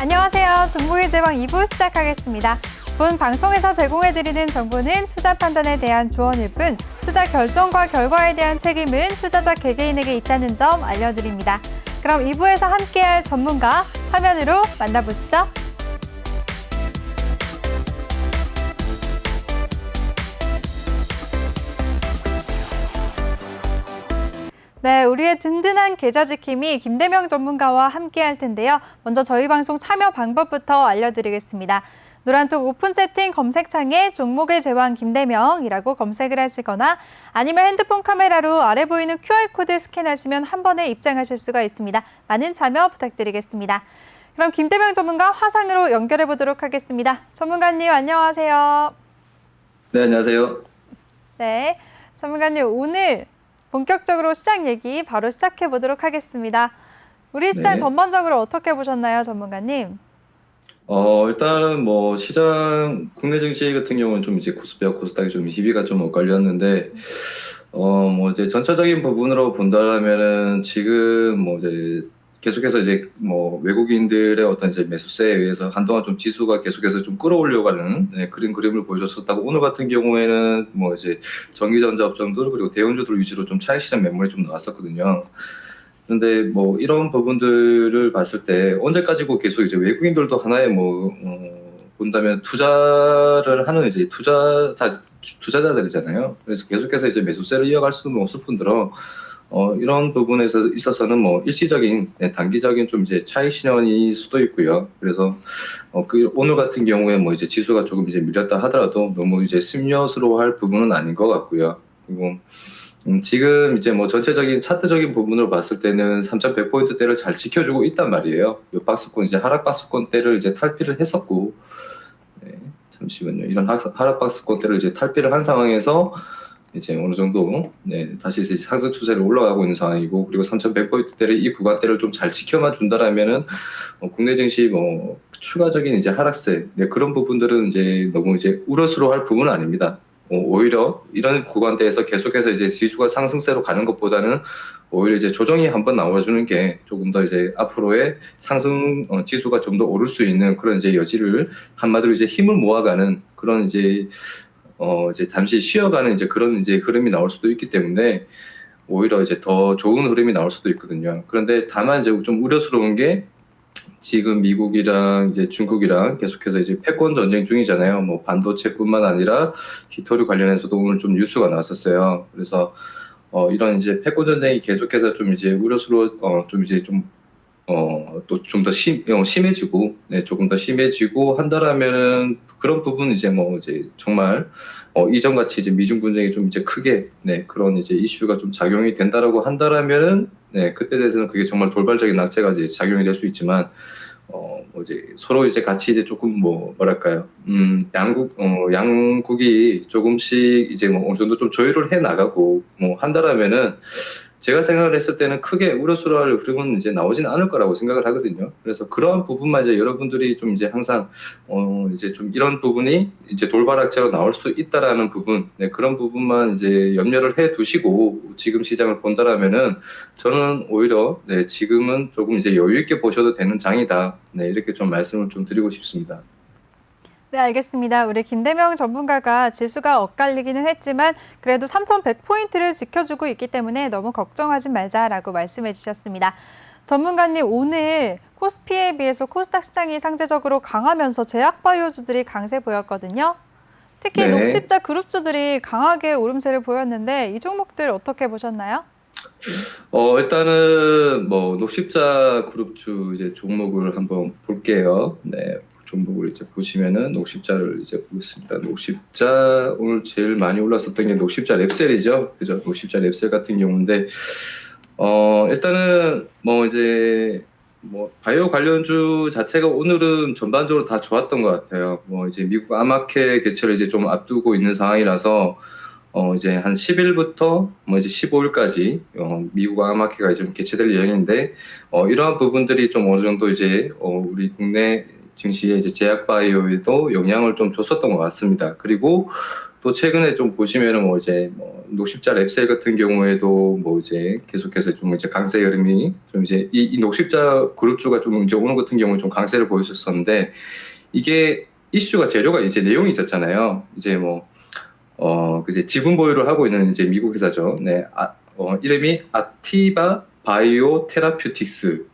안녕하세요. 종목의 제왕 2부 시작하겠습니다. 본 방송에서 제공해드리는 정보는 투자 판단에 대한 조언일 뿐 투자 결정과 결과에 대한 책임은 투자자 개개인에게 있다는 점 알려드립니다. 그럼 2부에서 함께할 전문가 화면으로 만나보시죠. 네, 우리의 든든한 계좌 지킴이 김대명 전문가와 함께할 텐데요. 먼저 저희 방송 참여 방법부터 알려드리겠습니다. 노란톡 오픈 채팅 검색창에 종목의 제왕 김대명이라고 검색을 하시거나 아니면 핸드폰 카메라로 아래 보이는 QR코드 스캔하시면 한 번에 입장하실 수가 있습니다. 많은 참여 부탁드리겠습니다. 그럼 김대명 전문가 화상으로 연결해 보도록 하겠습니다. 전문가님 안녕하세요. 네, 안녕하세요. 네, 전문가님 오늘 본격적으로 시장 얘기 바로 시작해 보도록 하겠습니다. 우리 시장 네. 전반적으로 어떻게 보셨나요, 전문가님? 일단은 뭐 시장 국내 증시 같은 경우는 좀 이제 코스피와 코스닥이 좀 희비가 좀 엇갈렸는데 뭐 이제 전체적인 부분으로 본다면은 지금 뭐 이제 계속해서 이제 뭐 외국인들의 어떤 이제 매수세에 의해서 한동안 좀 지수가 계속해서 좀 끌어올려가는 그런 그림을 보여줬었다고, 오늘 같은 경우에는 뭐 이제 전기전자 업종들 그리고 대형주들 위주로 좀 차익 실현 매물이 좀 나왔었거든요. 근데 뭐 이런 부분들을 봤을 때 언제까지고 계속 이제 외국인들도 하나의 뭐 본다면 투자를 하는 이제 투자자들이잖아요. 그래서 계속해서 이제 매수세를 이어갈 수는 없을 뿐더러 이런 부분에서 있어서는 뭐 일시적인 단기적인 좀 이제 차익 실현일 수도 있고요. 그래서 그 오늘 같은 경우에 뭐 이제 지수가 조금 이제 밀렸다 하더라도 너무 이제 심려스러워할 부분은 아닌 것 같고요. 그리고 지금 이제 뭐 전체적인 차트적인 부분으로 봤을 때는 3,100포인트대를 잘 지켜주고 있단 말이에요. 이 박스권 이제 하락 박스권대를 이제 탈피를 했었고, 잠시만요. 이런 하락 박스권대를 이제 탈피를 한 상황에서 이제 어느 정도 다시 이제 상승 추세로 올라가고 있는 상황이고, 그리고 3,100포인트대를 이 구간대를 좀 잘 지켜만 준다라면은 국내 증시 뭐 추가적인 이제 하락세 그런 부분들은 이제 너무 이제 우려스러워할 부분은 아닙니다. 오히려 이런 구간대에서 계속해서 이제 지수가 상승세로 가는 것보다는 오히려 이제 조정이 한번 나와주는 게 조금 더 이제 앞으로의 상승 지수가 좀 더 오를 수 있는 그런 이제 여지를, 한마디로 이제 힘을 모아가는 그런 이제 이제 잠시 쉬어가는 이제 그런 이제 흐름이 나올 수도 있기 때문에 오히려 이제 더 좋은 흐름이 나올 수도 있거든요. 그런데 다만 이제 좀 우려스러운 게 지금 미국이랑 이제 중국이랑 계속해서 이제 패권 전쟁 중이잖아요. 뭐 반도체뿐만 아니라 기토류 관련해서도 오늘 좀 뉴스가 나왔었어요. 그래서 이런 이제 패권 전쟁이 계속해서 좀 이제 우려스러워 좀 이제 좀 또 좀 더 심해지고 조금 더 심해지고 한다라면은 그런 부분 이제 뭐 이제 정말 이전 같이 이제 미중 분쟁이 좀 이제 크게 그런 이제 이슈가 좀 작용이 된다라고 한다라면은 그때 대해서는 그게 정말 돌발적인 낙제가 이제 작용이 될 수 있지만 뭐 이제 서로 이제 같이 이제 조금 뭐랄까요 양국이 조금씩 이제 뭐 어느 정도 좀 조율을 해 나가고 뭐 한다라면은 제가 생각을 했을 때는 크게 우려스러워할 흐름은 이제 나오지는 않을 거라고 생각을 하거든요. 그래서 그러한 부분만 이제 여러분들이 좀 이제 항상 이제 좀 이런 부분이 이제 돌발악재로 나올 수 있다라는 부분, 그런 부분만 이제 염려를 해 두시고 지금 시장을 본다라면은 저는 오히려 지금은 조금 이제 여유 있게 보셔도 되는 장이다. 이렇게 좀 말씀을 좀 드리고 싶습니다. 네, 알겠습니다. 우리 김대명 전문가가 지수가 엇갈리기는 했지만 그래도 3,100포인트를 지켜주고 있기 때문에 너무 걱정하지 말자라고 말씀해 주셨습니다. 전문가님, 오늘 코스피에 비해서 코스닥 시장이 상대적으로 강하면서 제약바이오주들이 강세 보였거든요. 특히 녹십자 그룹주들이 강하게 오름세를 보였는데 이 종목들 어떻게 보셨나요? 일단은 뭐 녹십자 그룹주 이제 종목을 한번 볼게요. 종목을 이제 보시면은 녹십자를 이제 보겠습니다. 녹십자 오늘 제일 많이 올랐었던 게 녹십자 랩셀이죠. 그죠? 녹십자 랩셀 같은 경우인데 일단은 뭐 이제 뭐 바이오 관련주 자체가 오늘은 전반적으로 다 좋았던 것 같아요. 뭐 이제 미국 아마케 개최를 이제 좀 앞두고 있는 상황이라서 이제 한 10일부터 뭐 이제 15일까지 미국 아마케가 좀 개최될 예정인데 이러한 부분들이 좀 어느 정도 이제 우리 국내 증시에 이제 제약바이오에도 영향을 좀 줬었던 것 같습니다. 그리고 또 최근에 좀 보시면은 뭐 이제 뭐 녹십자 랩셀 같은 경우에도 뭐 이제 계속해서 좀 이제 강세 흐름이 좀 이제 이 녹십자 그룹주가 좀 이제 오늘 같은 경우는 좀 강세를 보였었는데 이게 이슈가 재료가 이제 내용이 있었잖아요. 이제 뭐 그제 지분 보유를 하고 있는 이제 미국 회사죠. 네, 이름이 아티바 바이오 테라퓨틱스.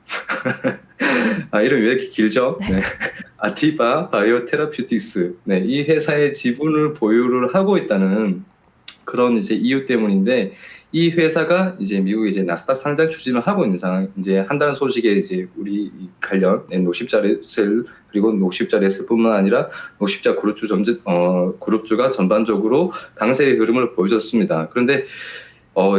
아, 이름이 왜 이렇게 길죠? 네. 아티바 바이오 테라퓨틱스. 네, 이 회사의 지분을 보유를 하고 있다는 그런 이제 이유 때문인데 이 회사가 이제 미국에 이제 나스닥 상장 추진을 하고 있는 상황 이제 한다는 소식에 이제 우리 관련 녹십자 랩셀 그리고 녹십자 랩셀뿐만 아니라 녹십자 그룹주가 전반적으로 강세의 흐름을 보여줬습니다. 그런데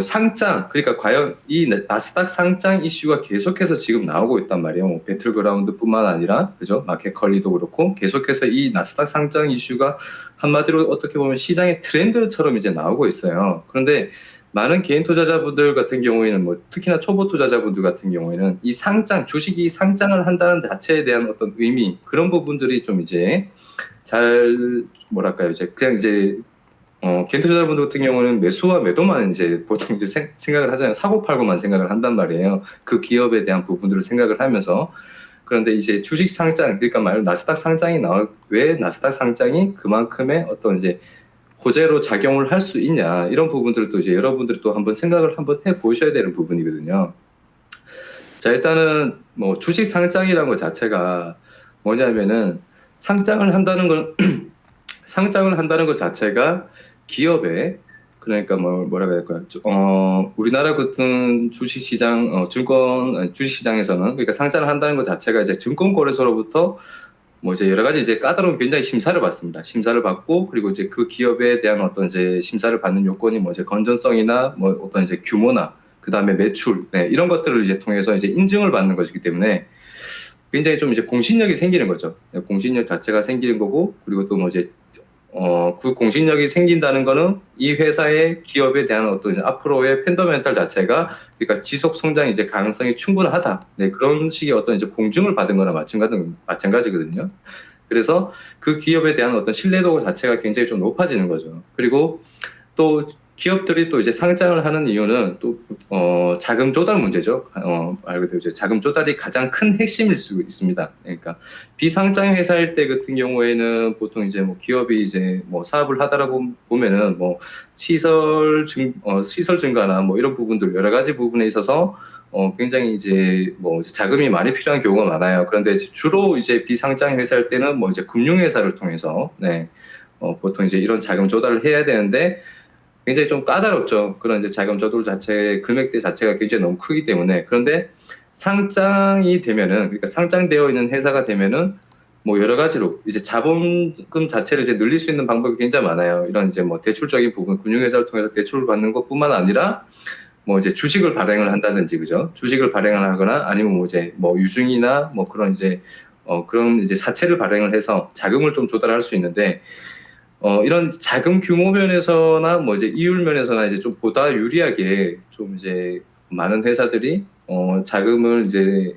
상장 그러니까 과연 이 나스닥 상장 이슈가 계속해서 지금 나오고 있단 말이에요. 뭐 배틀그라운드뿐만 아니라 그죠? 마켓컬리도 그렇고 계속해서 이 나스닥 상장 이슈가 한마디로 어떻게 보면 시장의 트렌드처럼 이제 나오고 있어요. 그런데 많은 개인 투자자분들 같은 경우에는 뭐 특히나 초보 투자자분들 같은 경우에는 이 상장 주식이 상장을 한다는 자체에 대한 어떤 의미 그런 부분들이 좀 이제 잘 뭐랄까요 이제 그냥 이제 개인 투자자분들 같은 경우는 매수와 매도만 이제 보통 이제 생각을 하잖아요. 사고 팔고만 생각을 한단 말이에요. 그 기업에 대한 부분들을 생각을 하면서 그런데 이제 주식 상장 그러니까 말 나스닥 상장이 왜 나스닥 상장이 그만큼의 어떤 이제 호재로 작용을 할 수 있냐 이런 부분들도 이제 여러분들이 또 한번 생각을 한번 해 보셔야 되는 부분이거든요. 자 일단은 뭐 주식 상장이라는 것 자체가 뭐냐면은 상장을 한다는 건 상장을 한다는 것 자체가 기업에 그러니까 뭐라고 해야 될까요? 우리나라 같은 주식시장 주식시장에서는 그러니까 상장을 한다는 것 자체가 이제 증권거래소로부터 뭐 이제 여러 가지 이제 까다로운 굉장히 심사를 받습니다. 심사를 받고 그리고 이제 그 기업에 대한 어떤 이제 심사를 받는 요건이 뭐 이제 건전성이나 뭐 어떤 이제 규모나 그 다음에 매출 네, 이런 것들을 이제 통해서 이제 인증을 받는 것이기 때문에 굉장히 좀 이제 공신력이 생기는 거죠. 공신력 자체가 생기는 거고 그리고 또 뭐 이제 그 공신력이 생긴다는 거는 이 회사의 기업에 대한 어떤 이제 앞으로의 펀더멘탈 자체가 그러니까 지속 성장 이제 가능성이 충분하다. 네, 그런 식의 어떤 이제 공증을 받은 거나 마찬가지거든요. 그래서 그 기업에 대한 어떤 신뢰도 자체가 굉장히 좀 높아지는 거죠. 그리고 또 기업들이 또 이제 상장을 하는 이유는 또 자금 조달 문제죠. 말 그대로 이제 자금 조달이 가장 큰 핵심일 수 있습니다. 그러니까 비상장 회사일 때 같은 경우에는 보통 이제 뭐 기업이 이제 뭐 사업을 하다라고 보면은 뭐 시설 증가나 뭐 이런 부분들 여러 가지 부분에 있어서 굉장히 이제 뭐 자금이 많이 필요한 경우가 많아요. 그런데 이제 주로 이제 비상장 회사일 때는 뭐 이제 금융회사를 통해서 네, 보통 이제 이런 자금 조달을 해야 되는데 굉장히 좀 까다롭죠. 그런 이제 자금 조달 자체 금액대 자체가 굉장히 너무 크기 때문에 그런데 상장이 되면은 그러니까 상장되어 있는 회사가 되면은 뭐 여러 가지로 이제 자본금 자체를 이제 늘릴 수 있는 방법이 굉장히 많아요. 이런 이제 뭐 대출적인 부분 금융회사를 통해서 대출을 받는 것뿐만 아니라 뭐 이제 주식을 발행을 한다든지 그죠? 주식을 발행을 하거나 아니면 뭐 이제 뭐 유증이나 뭐 그런 이제 그런 이제 사채를 발행을 해서 자금을 좀 조달할 수 있는데 이런 자금 규모 면에서나 뭐 이제 이율 면에서나 이제 좀 보다 유리하게 좀 이제 많은 회사들이 자금을 이제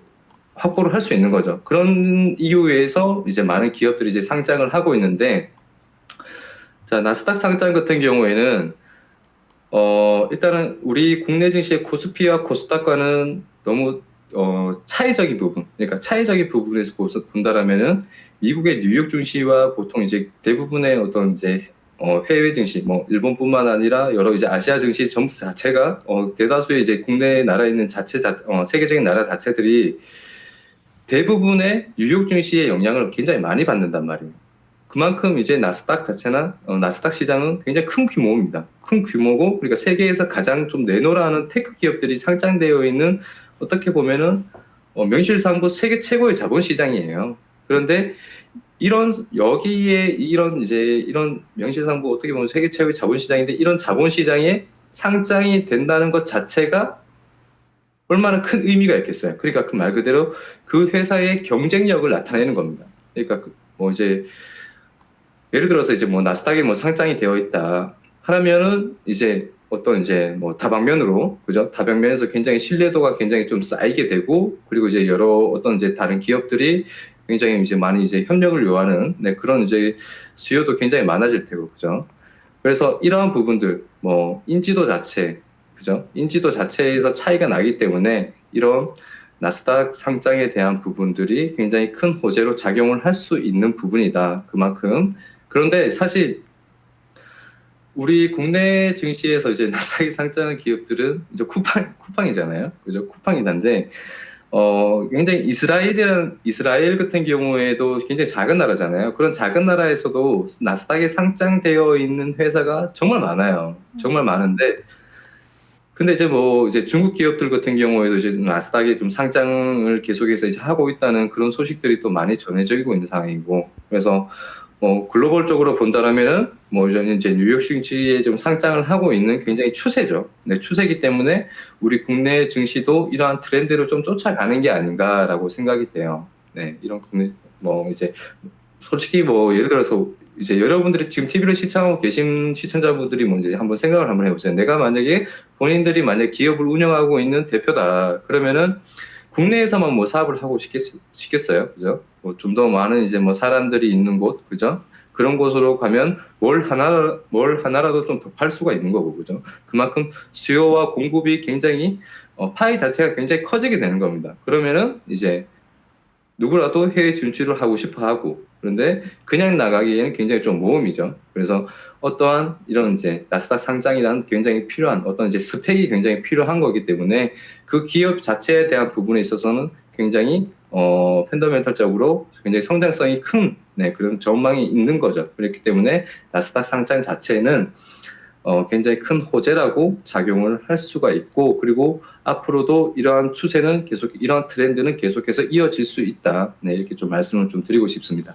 확보를 할 수 있는 거죠. 그런 이유에서 이제 많은 기업들이 이제 상장을 하고 있는데 자 나스닥 상장 같은 경우에는 일단은 우리 국내 증시의 코스피와 코스닥과는 너무 차이적인 부분, 그러니까 차이적인 부분에서 본다라면은 미국의 뉴욕 증시와 보통 이제 대부분의 어떤 이제 해외 증시, 뭐 일본뿐만 아니라 여러 이제 아시아 증시 전부 자체가 대다수의 이제 국내 나라에 있는 세계적인 나라 자체들이 대부분의 뉴욕 증시의 영향을 굉장히 많이 받는단 말이에요. 그만큼 이제 나스닥 자체나 나스닥 시장은 굉장히 큰 규모입니다. 큰 규모고 그러니까 세계에서 가장 좀 내놓으라는 테크 기업들이 상장되어 있는 어떻게 보면은 명실상부 세계 최고의 자본 시장이에요. 그런데 이런 명실상부 어떻게 보면 세계 최고의 자본 시장인데 이런 자본 시장에 상장이 된다는 것 자체가 얼마나 큰 의미가 있겠어요. 그러니까 그 말 그대로 그 회사의 경쟁력을 나타내는 겁니다. 그러니까 뭐 이제 예를 들어서 이제 뭐 나스닥에 뭐 상장이 되어 있다 하면은 이제 어떤 이제 뭐 다방면으로 그죠? 다방면에서 굉장히 신뢰도가 굉장히 좀 쌓이게 되고 그리고 이제 여러 어떤 이제 다른 기업들이 굉장히 이제 많이 이제 협력을 요하는 네, 그런 이제 수요도 굉장히 많아질 테고 그죠? 그래서 이러한 부분들, 뭐 인지도 자체, 그죠? 인지도 자체에서 차이가 나기 때문에 이런 나스닥 상장에 대한 부분들이 굉장히 큰 호재로 작용을 할 수 있는 부분이다. 그만큼. 그런데 사실 우리 국내 증시에서 이제 나스닥이 상장한 기업들은 이제 쿠팡이잖아요. 그죠? 쿠팡이던데, 굉장히 이스라엘 같은 경우에도 굉장히 작은 나라잖아요. 그런 작은 나라에서도 나스닥에 상장되어 있는 회사가 정말 많아요. 정말 많은데, 근데 이제 뭐 이제 중국 기업들 같은 경우에도 이제 나스닥에 좀 상장을 계속해서 이제 하고 있다는 그런 소식들이 또 많이 전해지고 있는 상황이고, 그래서 뭐 글로벌적으로 본다라면은 뭐 이제 뉴욕 증시에 좀 상장을 하고 있는 굉장히 추세죠. 네, 추세이기 때문에 우리 국내 증시도 이러한 트렌드를 좀 쫓아가는 게 아닌가라고 생각이 돼요. 네, 이런 국내 뭐 이제 솔직히 뭐 예를 들어서 이제 여러분들이 지금 TV를 시청하고 계신 시청자분들이 뭔지 한번 생각을 한번 해보세요. 내가 만약에 본인들이 만약 기업을 운영하고 있는 대표다 그러면은 국내에서만 뭐 사업을 하고 싶겠어요, 그죠? 뭐 좀 더 많은 이제 뭐 사람들이 있는 곳, 그죠? 그런 곳으로 가면 뭘 하나라도 좀 더 팔 수가 있는 거고, 그죠? 그만큼 수요와 공급이 굉장히 파이 자체가 굉장히 커지게 되는 겁니다. 그러면은 이제 누구라도 해외 진출을 하고 싶어 하고, 그런데 그냥 나가기에는 굉장히 좀 모험이죠. 그래서 어떠한 이런 이제 나스닥 상장이란 굉장히 필요한 어떤 이제 스펙이 굉장히 필요한 거기 때문에 그 기업 자체에 대한 부분에 있어서는 굉장히 펀더멘털적으로 굉장히 성장성이 큰 네, 그런 전망이 있는 거죠. 그렇기 때문에 나스닥 상장 자체는 굉장히 큰 호재라고 작용을 할 수가 있고, 그리고 앞으로도 이러한 추세는 계속, 이러한 트렌드는 계속해서 이어질 수 있다. 네, 이렇게 좀 말씀을 좀 드리고 싶습니다.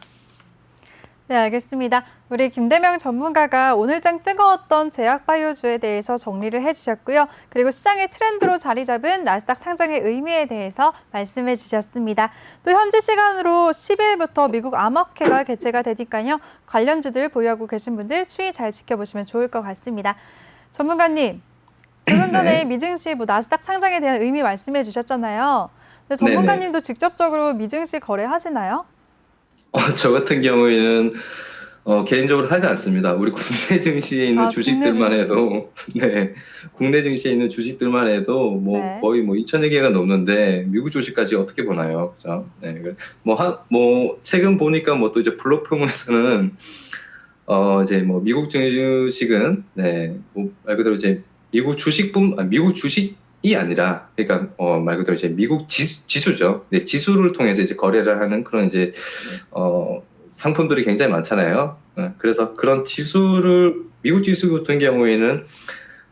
네, 알겠습니다. 우리 김대명 전문가가 오늘장 뜨거웠던 제약바이오주에 대해서 정리를 해주셨고요. 그리고 시장의 트렌드로 자리 잡은 나스닥 상장의 의미에 대해서 말씀해 주셨습니다. 또 현지 시간으로 10일부터 미국 암호화폐가 개최가 되니까요. 관련주들 보유하고 계신 분들 추이 잘 지켜보시면 좋을 것 같습니다. 전문가님, 조금 전에 네. 미증시 나스닥 상장에 대한 의미 말씀해 주셨잖아요. 근데 전문가님도 직접적으로 미증시 거래하시나요? 저 같은 경우에는 개인적으로 하지 않습니다. 우리 국내 증시에 있는 주식들만 해도 네, 국내 증시에 있는 주식들만 해도 뭐 네. 거의 뭐 2천여 개가 넘는데 미국 주식까지 어떻게 보나요, 그죠? 네, 뭐 최근 보니까 뭐 또 이제 플랫폼에서는 이제 뭐 미국 주식은 네, 뭐 말 그대로 이제 미국 주식이 아니라 그러니까 말 그대로 이제 미국 지수죠. 네, 지수를 통해서 이제 거래를 하는 그런 이제 상품들이 굉장히 많잖아요. 그래서 그런 미국 지수 같은 경우에는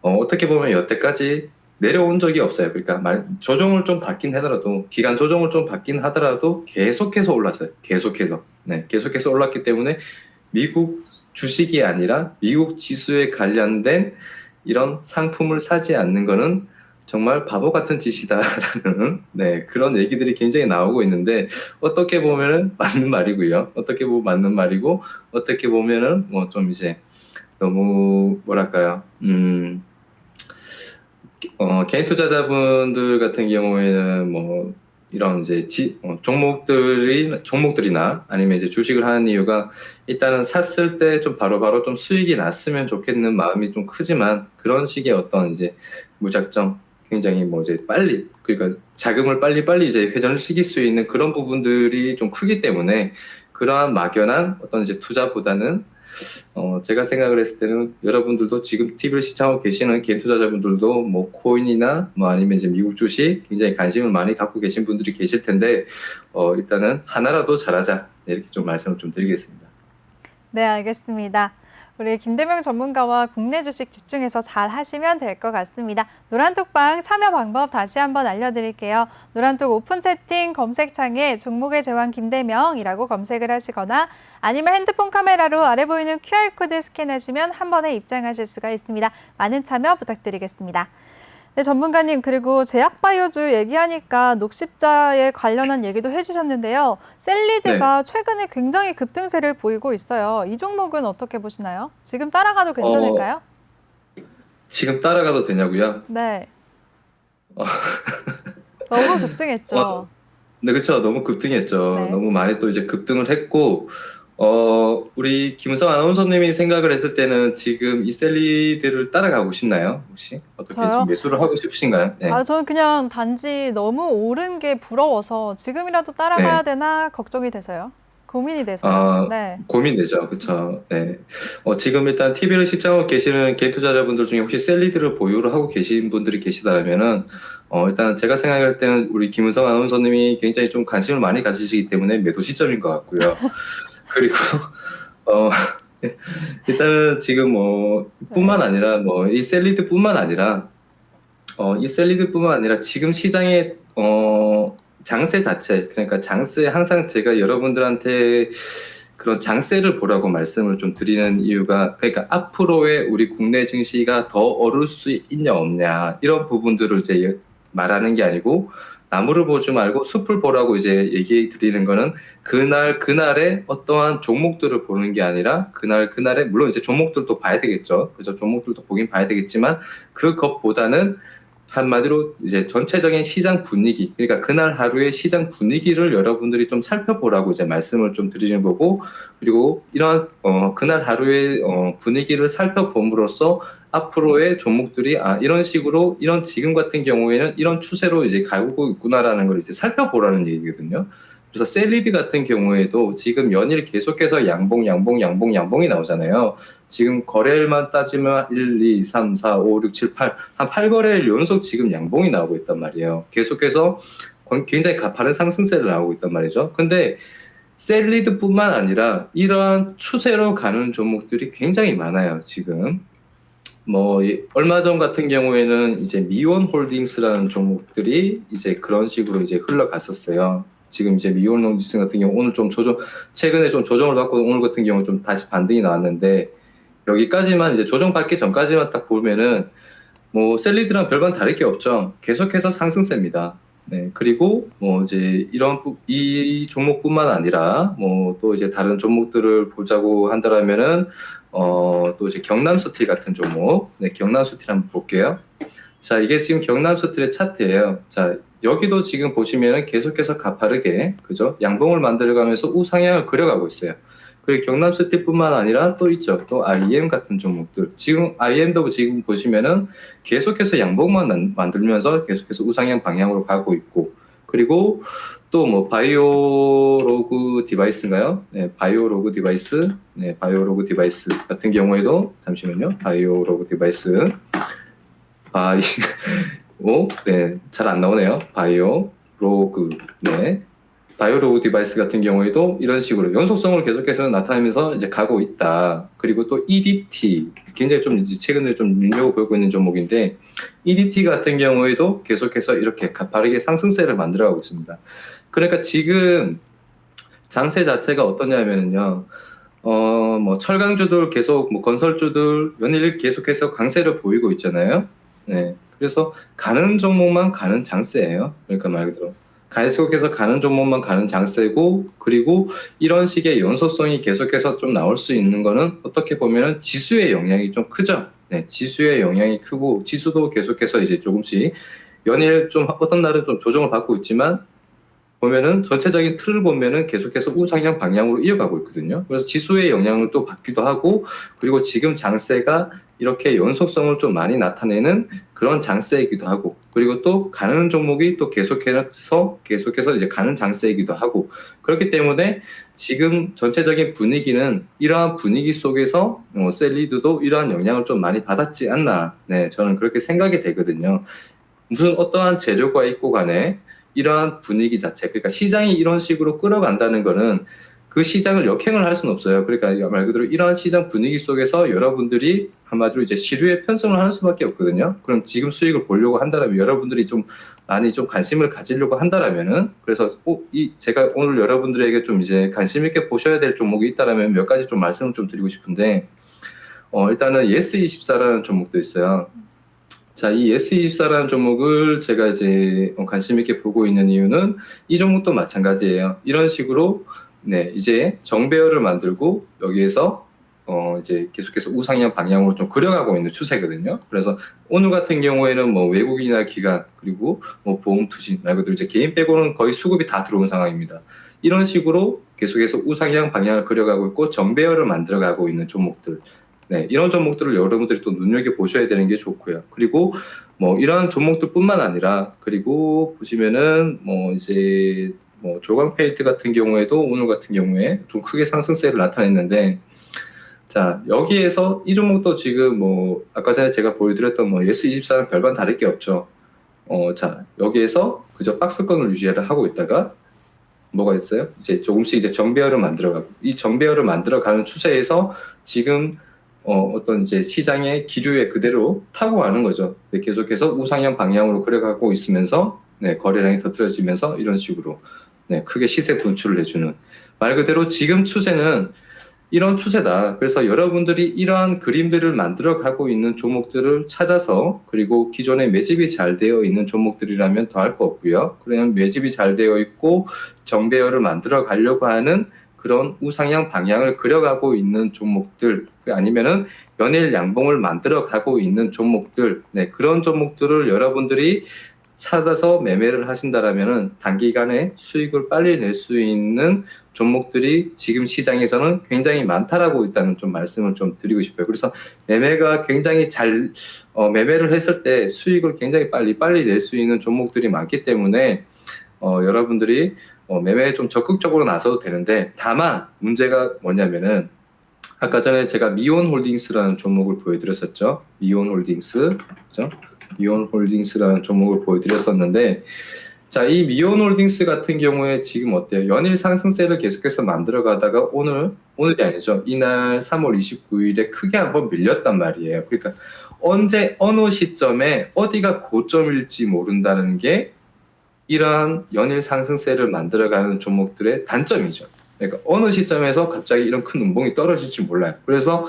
어떻게 보면 여태까지 내려온 적이 없어요. 그러니까 조정을 좀 받긴 하더라도, 기간 조정을 좀 받긴 하더라도 계속해서 올랐어요. 계속해서. 네, 계속해서 올랐기 때문에 미국 주식이 아니라 미국 지수에 관련된 이런 상품을 사지 않는 거는 정말 바보 같은 짓이다라는 네, 그런 얘기들이 굉장히 나오고 있는데, 어떻게 보면은 맞는 말이고요. 어떻게 보면 맞는 말이고, 어떻게 보면은 뭐 좀 이제 너무 뭐랄까요? 개인 투자자분들 같은 경우에는 뭐 이런 이제 종목들이나 아니면 이제 주식을 하는 이유가 일단은 샀을 때 좀 바로바로 좀 수익이 났으면 좋겠는 마음이 좀 크지만, 그런 식의 어떤 이제 무작정 굉장히 뭐 이제 그러니까 자금을 빨리빨리 이제 회전을 시킬 수 있는 그런 부분들이 좀 크기 때문에, 그러한 막연한 어떤 이제 투자보다는 제가 생각을 했을 때는 여러분들도 지금 TV를 시청하고 계시는 개인 투자자분들도 뭐 코인이나 뭐 아니면 이제 미국 주식 굉장히 관심을 많이 갖고 계신 분들이 계실 텐데, 일단은 하나라도 잘하자. 네, 이렇게 좀 말씀을 좀 드리겠습니다. 네, 알겠습니다. 우리 김대명 전문가와 국내 주식 집중해서 잘 하시면 될 것 같습니다. 노란톡방 참여 방법 다시 한번 알려드릴게요. 노란톡 오픈 채팅 검색창에 종목의 제왕 김대명이라고 검색을 하시거나 아니면 핸드폰 카메라로 아래 보이는 QR코드 스캔하시면 한 번에 입장하실 수가 있습니다. 많은 참여 부탁드리겠습니다. 네, 전문가님, 그리고 제약바이오주 얘기하니까 녹십자에 관련한 얘기도 해주셨는데요. 셀리드가 최근에 굉장히 급등세를 보이고 있어요. 이 종목은 어떻게 보시나요? 지금 따라가도 괜찮을까요? 지금 따라가도 되냐고요? 네. 너무 급등했죠. 네, 그렇죠. 너무 급등했죠. 네. 너무 많이 또 이제 급등을 했고, 우리 김우성 아나운서님이 생각을 했을 때는 지금 이 셀리드를 따라가고 싶나요? 혹시 어떻게 좀 저요? 매수를 하고 싶으신가요? 네. 저는 그냥 단지 너무 오른 게 부러워서 지금이라도 따라가야 네. 되나 걱정이 돼서요. 고민이 돼서요. 아, 네. 고민되죠. 그쵸. 네. 지금 일단 TV를 시청하고 계시는 개인 투자자분들 중에 혹시 셀리드를 보유를 하고 계신 분들이 계시다면은, 일단 제가 생각할 때는 우리 김은성 아나운서님이 굉장히 좀 관심을 많이 가지시기 때문에 매도 시점인 것 같고요. 그리고, 어, 일단은 지금 네. 뿐만 아니라 이 셀리드뿐만 아니라 이 셀리드뿐만 아니라 지금 시장의 장세 자체, 그러니까 장세 항상 제가 여러분들한테 그런 장세를 보라고 말씀을 좀 드리는 이유가, 그러니까 앞으로의 우리 국내 증시가 더 오를 수 있냐 없냐 이런 부분들을 이제 말하는 게 아니고, 나무를 보지 말고 숲을 보라고 이제 얘기 드리는 거는, 그날의 어떠한 종목들을 보는 게 아니라 그날에 물론 이제 종목들도 봐야 되겠죠. 그죠? 종목들도 보긴 봐야 되겠지만, 그것보다는 한마디로 이제 전체적인 시장 분위기, 그러니까 그날 하루의 시장 분위기를 여러분들이 좀 살펴보라고 이제 말씀을 좀 드리는 거고, 그리고 이런 그날 하루의 분위기를 살펴봄으로써 앞으로의 종목들이 이런 식으로, 이런 지금 같은 경우에는 이런 추세로 이제 가고 있구나라는 걸 이제 살펴보라는 얘기거든요. 그래서 셀리드 같은 경우에도 지금 연일 계속해서 양봉이 나오잖아요. 지금 거래일만 따지면 1, 2, 3, 4, 5, 6, 7, 8, 한 8거래일 연속 지금 양봉이 나오고 있단 말이에요. 계속해서 굉장히 가파른 상승세를 나오고 있단 말이죠. 근데 셀리드뿐만 아니라 이러한 추세로 가는 종목들이 굉장히 많아요, 지금. 얼마 전 같은 경우에는 이제 미온 홀딩스라는 종목들이 이제 그런 식으로 이제 흘러갔었어요. 지금 이제 미온 홀딩스 같은 경우 오늘 좀 최근에 좀 조정을 받고 오늘 같은 경우 좀 다시 반등이 나왔는데, 여기까지만 이제 조정받기 전까지만 딱 보면은 셀리드랑 별반 다를 게 없죠. 계속해서 상승세입니다. 네, 그리고 이제 이 종목뿐만 아니라 또 이제 다른 종목들을 보자고 한다면은 또 이제 경남 스틸 같은 종목, 네, 경남 스틸 한번 볼게요. 자, 이게 지금 경남 스틸의 차트예요. 자, 여기도 지금 보시면은 계속해서 가파르게, 그죠? 양봉을 만들어가면서 우상향을 그려가고 있어요. 그리고 경남 스틸뿐만 아니라 또 있죠. 또 IM 같은 종목들. 지금 IM도 지금 보시면은 계속해서 양봉만 만들면서 계속해서 우상향 방향으로 가고 있고, 그리고 또 바이오로그 디바이스인가요? 네, 바이오로그 디바이스. 네, 바이오로그 디바이스 같은 경우에도, 잠시만요. 바이오로그 디바이스. 네, 잘 안 나오네요. 바이오로그. 네. 바이오로그 디바이스 같은 경우에도 이런 식으로 연속성을 계속해서 나타내면서 이제 가고 있다. 그리고 또 EDT, 굉장히 좀 이제 최근에 좀 눈여겨보고 있는 종목인데, EDT 같은 경우에도 계속해서 이렇게 가파르게 상승세를 만들어가고 있습니다. 그러니까 지금 장세 자체가 어떠냐면요. 철강주들 계속, 건설주들 연일 계속해서 강세를 보이고 있잖아요. 네. 그래서 가는 종목만 가는 장세예요. 그러니까 말 그대로. 계속해서 가는 종목만 가는 장세고, 그리고 이런 식의 연소성이 계속해서 좀 나올 수 있는 거는 어떻게 보면은 지수의 영향이 좀 크죠. 네, 지수의 영향이 크고, 지수도 계속해서 이제 조금씩 연일 좀 어떤 날은 좀 조정을 받고 있지만, 보면은 전체적인 틀을 보면은 계속해서 우상향 방향으로 이어가고 있거든요. 그래서 지수의 영향을 또 받기도 하고, 그리고 지금 장세가 이렇게 연속성을 좀 많이 나타내는 그런 장세이기도 하고, 그리고 또 가는 종목이 또 계속해서 이제 가는 장세이기도 하고, 그렇기 때문에 지금 전체적인 분위기는 이러한 분위기 속에서 셀리드도 이러한 영향을 좀 많이 받았지 않나. 네, 저는 그렇게 생각이 되거든요. 무슨 어떠한 재료가 있고 간에 이러한 분위기 자체, 그러니까 시장이 이런 식으로 끌어간다는 거는 그 시장을 역행을 할 수는 없어요. 그러니까 말 그대로 이러한 시장 분위기 속에서 여러분들이 한마디로 이제 시류에 편성을 하는 수밖에 없거든요. 그럼 지금 수익을 보려고 한다면 여러분들이 좀 많이 좀 관심을 가지려고 한다면은, 그래서 제가 오늘 여러분들에게 좀 이제 관심 있게 보셔야 될 종목이 있다라면 몇 가지 좀 말씀을 좀 드리고 싶은데, 일단은 예스24라는 종목도 있어요. 자, 이 S24라는 종목을 제가 이제 관심 있게 보고 있는 이유는 이 종목도 마찬가지예요. 이런 식으로 네, 이제 정배열을 만들고 여기에서 이제 계속해서 우상향 방향으로 좀 그려가고 있는 추세거든요. 그래서 오늘 같은 경우에는 외국인이나 기관, 그리고 보험 투신 말 그대로 이제 개인 빼고는 거의 수급이 다 들어온 상황입니다. 이런 식으로 계속해서 우상향 방향을 그려가고 있고 정배열을 만들어가고 있는 종목들. 네, 이런 종목들을 여러분들이 또 눈여겨 보셔야 되는 게 좋고요. 그리고 뭐 이러한 종목들뿐만 아니라 그리고 보시면은 뭐 이제 뭐 조광 페인트 같은 경우에도 오늘 같은 경우에 좀 크게 상승세를 나타냈는데, 자 여기에서 이 종목도 지금 뭐 아까 전에 제가 보여드렸던 뭐 예스24랑 별반 다를 게 없죠. 자 여기에서 그저 박스권을 유지를 하고 있다가 뭐가 있어요? 이제 조금씩 이제 정배열을 만들어가고, 이 정배열을 만들어가는 추세에서 지금 어떤 이제 시장의 기류에 그대로 타고 가는 거죠. 네, 계속해서 우상향 방향으로 그려가고 있으면서 네, 거래량이 터뜨려지면서 이런 식으로 네, 크게 시세 분출을 해주는, 말 그대로 지금 추세는 이런 추세다. 그래서 여러분들이 이러한 그림들을 만들어가고 있는 종목들을 찾아서, 그리고 기존에 매집이 잘 되어 있는 종목들이라면 더 할 거 없고요. 그러면 매집이 잘 되어 있고 정배열을 만들어 가려고 하는 그런 우상향 방향을 그려가고 있는 종목들, 아니면은 연일 양봉을 만들어 가고 있는 종목들, 네, 그런 종목들을 여러분들이 찾아서 매매를 하신다라면은 단기간에 수익을 빨리 낼 수 있는 종목들이 지금 시장에서는 굉장히 많다라고 일단은 좀 말씀을 좀 드리고 싶어요. 그래서 매매가 굉장히 잘 매매를 했을 때 수익을 굉장히 빨리 낼 수 있는 종목들이 많기 때문에 여러분들이 매매에 좀 적극적으로 나서도 되는데, 다만 문제가 뭐냐면은 아까 전에 제가 미온홀딩스라는 종목을 보여드렸었죠. 미온홀딩스, 그죠? 미온홀딩스라는 종목을 보여드렸었는데, 자, 이 미온홀딩스 같은 경우에 지금 어때요? 연일 상승세를 계속해서 만들어가다가 오늘이 아니죠. 이날 3월 29일에 크게 한번 밀렸단 말이에요. 그러니까 언제 어느 시점에 어디가 고점일지 모른다는 게 이러한 연일 상승세를 만들어가는 종목들의 단점이죠. 그러니까 어느 시점에서 갑자기 이런 큰 음봉이 떨어질지 몰라요. 그래서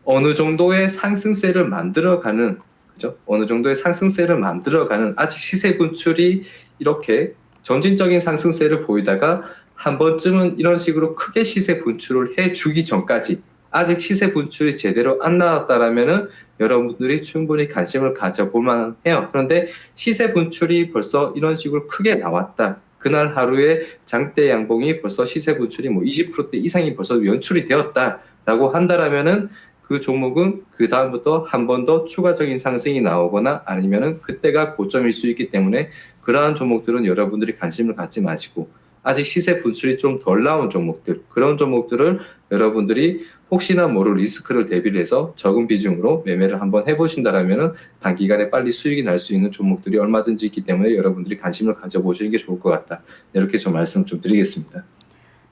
어느 정도의 상승세를 만들어가는, 그죠? 어느 정도의 상승세를 만들어가는, 아직 시세 분출이 이렇게 점진적인 상승세를 보이다가 한 번쯤은 이런 식으로 크게 시세 분출을 해주기 전까지 아직 시세 분출이 제대로 안 나왔다라면은 여러분들이 충분히 관심을 가져볼 만해요. 그런데 시세 분출이 벌써 이런 식으로 크게 나왔다. 그날 하루에 장대 양봉이 벌써 시세 분출이 뭐 20%대 이상이 벌써 연출이 되었다라고 한다라면은 그 종목은 그 다음부터 한 번 더 추가적인 상승이 나오거나 아니면은 그때가 고점일 수 있기 때문에 그러한 종목들은 여러분들이 관심을 갖지 마시고, 아직 시세 분출이 좀 덜 나온 종목들, 그런 종목들을 여러분들이 혹시나 모를 리스크를 대비를 해서 적은 비중으로 매매를 한번 해보신다라면은 단기간에 빨리 수익이 날 수 있는 종목들이 얼마든지 있기 때문에 여러분들이 관심을 가져보시는 게 좋을 것 같다. 이렇게 좀 말씀을 좀 드리겠습니다.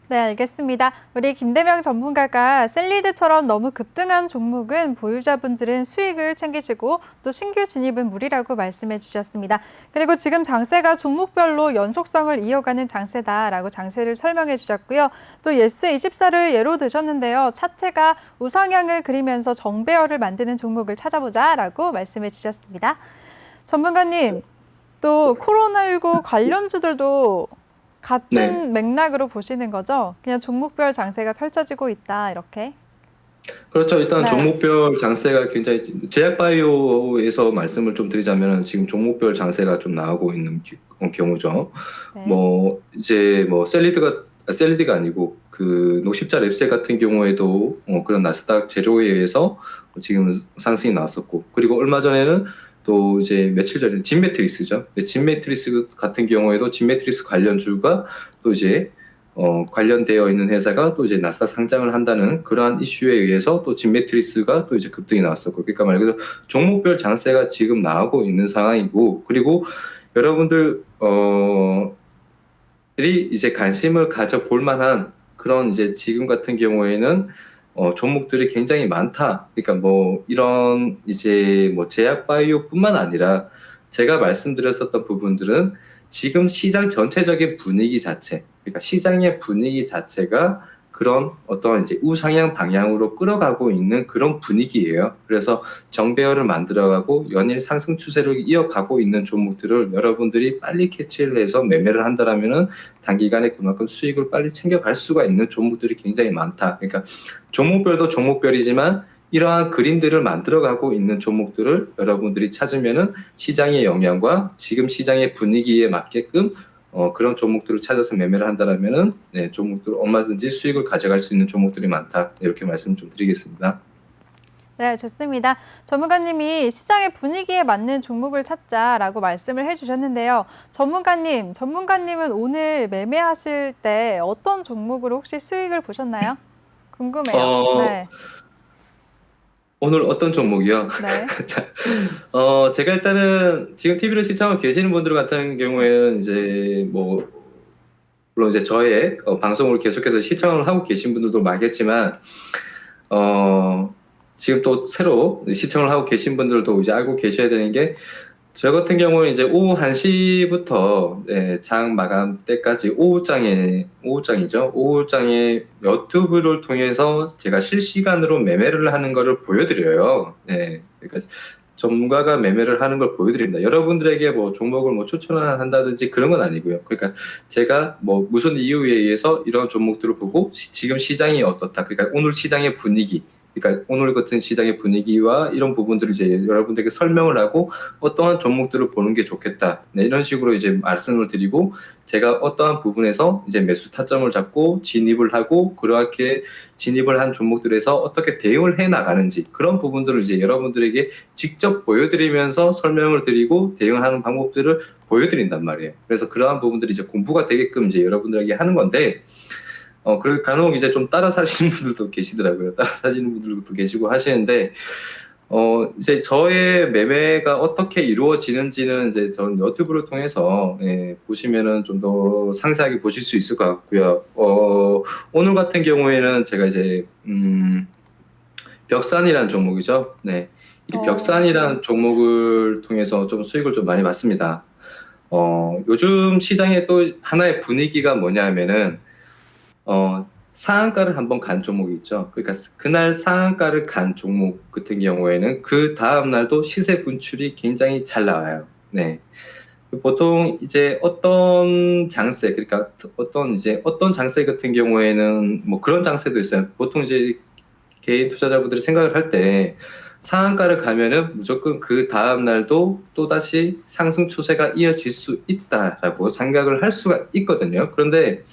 네, 알겠습니다. 우리 김대명 전문가가 셀리드처럼 너무 급등한 종목은 보유자분들은 수익을 챙기시고 또 신규 진입은 무리라고 말씀해 주셨습니다. 그리고 지금 장세가 종목별로 연속성을 이어가는 장세다라고 장세를 설명해 주셨고요. 또 예스24를 예로 드셨는데요. 차트가 우상향을 그리면서 정배열을 만드는 종목을 찾아보자라고 말씀해 주셨습니다. 전문가님, 또 코로나19 관련주들도 같은 맥락으로 보시는 거죠? 그냥 종목별 장세가 펼쳐지고 있다, 이렇게? 그렇죠. 일단 네. 종목별 장세가 굉장히, 제약바이오에서 말씀을 좀 드리자면 지금 종목별 장세가 좀 나오고 있는 경우죠. 네. 뭐 이제 뭐 셀리드가 아니고 그 녹십자 랩셀 같은 경우에도 그런 나스닥 재료에 의해서 지금 상승이 나왔었고, 그리고 얼마 전에는 또 이제 며칠 전에 진매트리스죠. 진매트리스 같은 경우에도 진매트리스 관련주가 또 이제 관련되어 있는 회사가 또 이제 나스닥 상장을 한다는 그러한 이슈에 의해서 또 진매트리스가 또 이제 급등이 나왔었고, 그러니까 말 그대로 종목별 장세가 지금 나오고 있는 상황이고, 그리고 여러분들 이 이제 관심을 가져볼 만한 그런 이제 지금 같은 경우에는 종목들이 굉장히 많다. 그러니까 뭐 이런 이제 뭐 제약바이오뿐만 아니라 제가 말씀드렸었던 부분들은 지금 시장 전체적인 분위기 자체, 그러니까 시장의 분위기 자체가 그런 어떤 이제 우상향 방향으로 끌어가고 있는 그런 분위기예요. 그래서 정배열을 만들어가고 연일 상승 추세를 이어가고 있는 종목들을 여러분들이 빨리 캐치를 해서 매매를 한다라면은 단기간에 그만큼 수익을 빨리 챙겨갈 수가 있는 종목들이 굉장히 많다. 그러니까 종목별도 종목별이지만 이러한 그림들을 만들어가고 있는 종목들을 여러분들이 찾으면은 시장의 영향과 지금 시장의 분위기에 맞게끔 그런 종목들을 찾아서 매매를 한다면은 네, 종목들 얼마든지 수익을 가져갈 수 있는 종목들이 많다. 이렇게 말씀 좀 드리겠습니다. 네, 좋습니다. 전문가님이 시장의 분위기에 맞는 종목을 찾자라고 말씀을 해주셨는데요. 전문가님은 오늘 매매하실 때 어떤 종목으로 혹시 수익을 보셨나요? 궁금해요. 네. 오늘 어떤 종목이요? 네. 자, 제가 일단은 지금 TV를 시청하고 계시는 분들 같은 경우에는 이제 뭐 물론 이제 저의 방송을 계속해서 시청을 하고 계신 분들도 많겠지만 지금 또 새로 시청을 하고 계신 분들도 이제 알고 계셔야 되는 게 저 같은 경우는 이제 오후 1시부터 장 마감 때까지 오후장이죠. 오후장에 유튜브를 통해서 제가 실시간으로 매매를 하는 거를 보여드려요. 네, 그러니까 전문가가 매매를 하는 걸 보여드립니다. 여러분들에게 뭐 종목을 뭐 추천을 한다든지 그런 건 아니고요. 그러니까 제가 뭐 무슨 이유에 의해서 이런 종목들을 보고 지금 시장이 어떻다. 그러니까 오늘 시장의 분위기. 그러니까 오늘 같은 시장의 분위기와 이런 부분들을 이제 여러분들에게 설명을 하고 어떠한 종목들을 보는 게 좋겠다. 네, 이런 식으로 이제 말씀을 드리고 제가 어떠한 부분에서 이제 매수 타점을 잡고 진입을 하고 그렇게 진입을 한 종목들에서 어떻게 대응을 해 나가는지 그런 부분들을 이제 여러분들에게 직접 보여드리면서 설명을 드리고 대응하는 방법들을 보여드린단 말이에요. 그래서 그러한 부분들이 이제 공부가 되게끔 이제 여러분들에게 하는 건데 그리고 간혹 이제 좀 따라 사시는 분들도 계시더라고요. 따라 사시는 분들도 계시고 하시는데, 이제 저의 매매가 어떻게 이루어지는지는 이제 전 유튜브를 통해서, 보시면은 좀 더 상세하게 보실 수 있을 것 같고요. 오늘 같은 경우에는 제가 이제, 벽산이라는 종목이죠. 네. 이 벽산이라는 종목을 통해서 좀 수익을 좀 많이 봤습니다. 요즘 시장에 또 하나의 분위기가 뭐냐면은, 상한가를 한번 간 종목이 있죠. 그러니까 그날 상한가를 간 종목 같은 경우에는 그 다음 날도 시세 분출이 굉장히 잘 나와요. 네. 보통 이제 어떤 장세, 그러니까 어떤 장세 같은 경우에는 뭐 그런 장세도 있어요. 보통 이제 개인 투자자분들이 생각을 할 때 상한가를 가면은 무조건 그 다음 날도 또다시 상승 추세가 이어질 수 있다라고 생각을 할 수가 있거든요. 그런데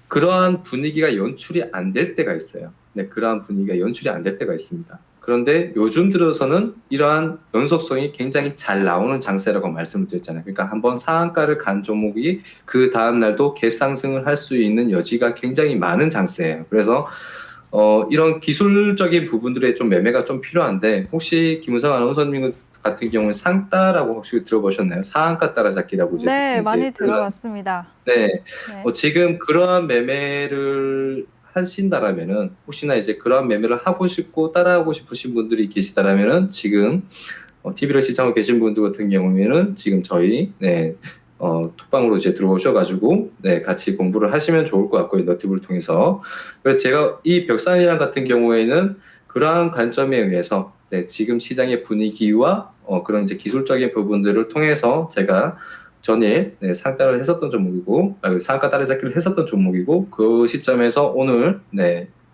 그러한 분위기가 연출이 안 될 때가 있어요. 네, 그러한 분위기가 연출이 안 될 때가 있습니다. 그런데 요즘 들어서는 이러한 연속성이 굉장히 잘 나오는 장세라고 말씀을 드렸잖아요. 그러니까 한번 상한가를 간 종목이 그 다음 날도 갭 상승을 할 수 있는 여지가 굉장히 많은 장세예요. 그래서 이런 기술적인 부분들에 좀 매매가 좀 필요한데 혹시 김은성 아나운서님 같은 경우는 상따라고 혹시 들어보셨나요? 상한가 따라잡기라고 이제 네, 많이 들어봤습니다. 네. 네. 지금 그러한 매매를 하신다라면은 혹시나 이제 그러한 매매를 하고 싶고 따라하고 싶으신 분들이 계시다라면은 지금 TV를 시청하고 계신 분들 같은 경우에는 지금 저희 톡방으로 이제 들어오셔가지고 같이 공부를 하시면 좋을 것 같고요. 너튜브를 통해서. 그래서 제가 이 벽산이랑 같은 경우에는 그러한 관점에 의해서 지금 시장의 분위기와 그런 이제 기술적인 부분들을 통해서 제가 전일 상따를 했었던 종목이고 상가 따라잡기를 했었던 종목이고 그 시점에서 오늘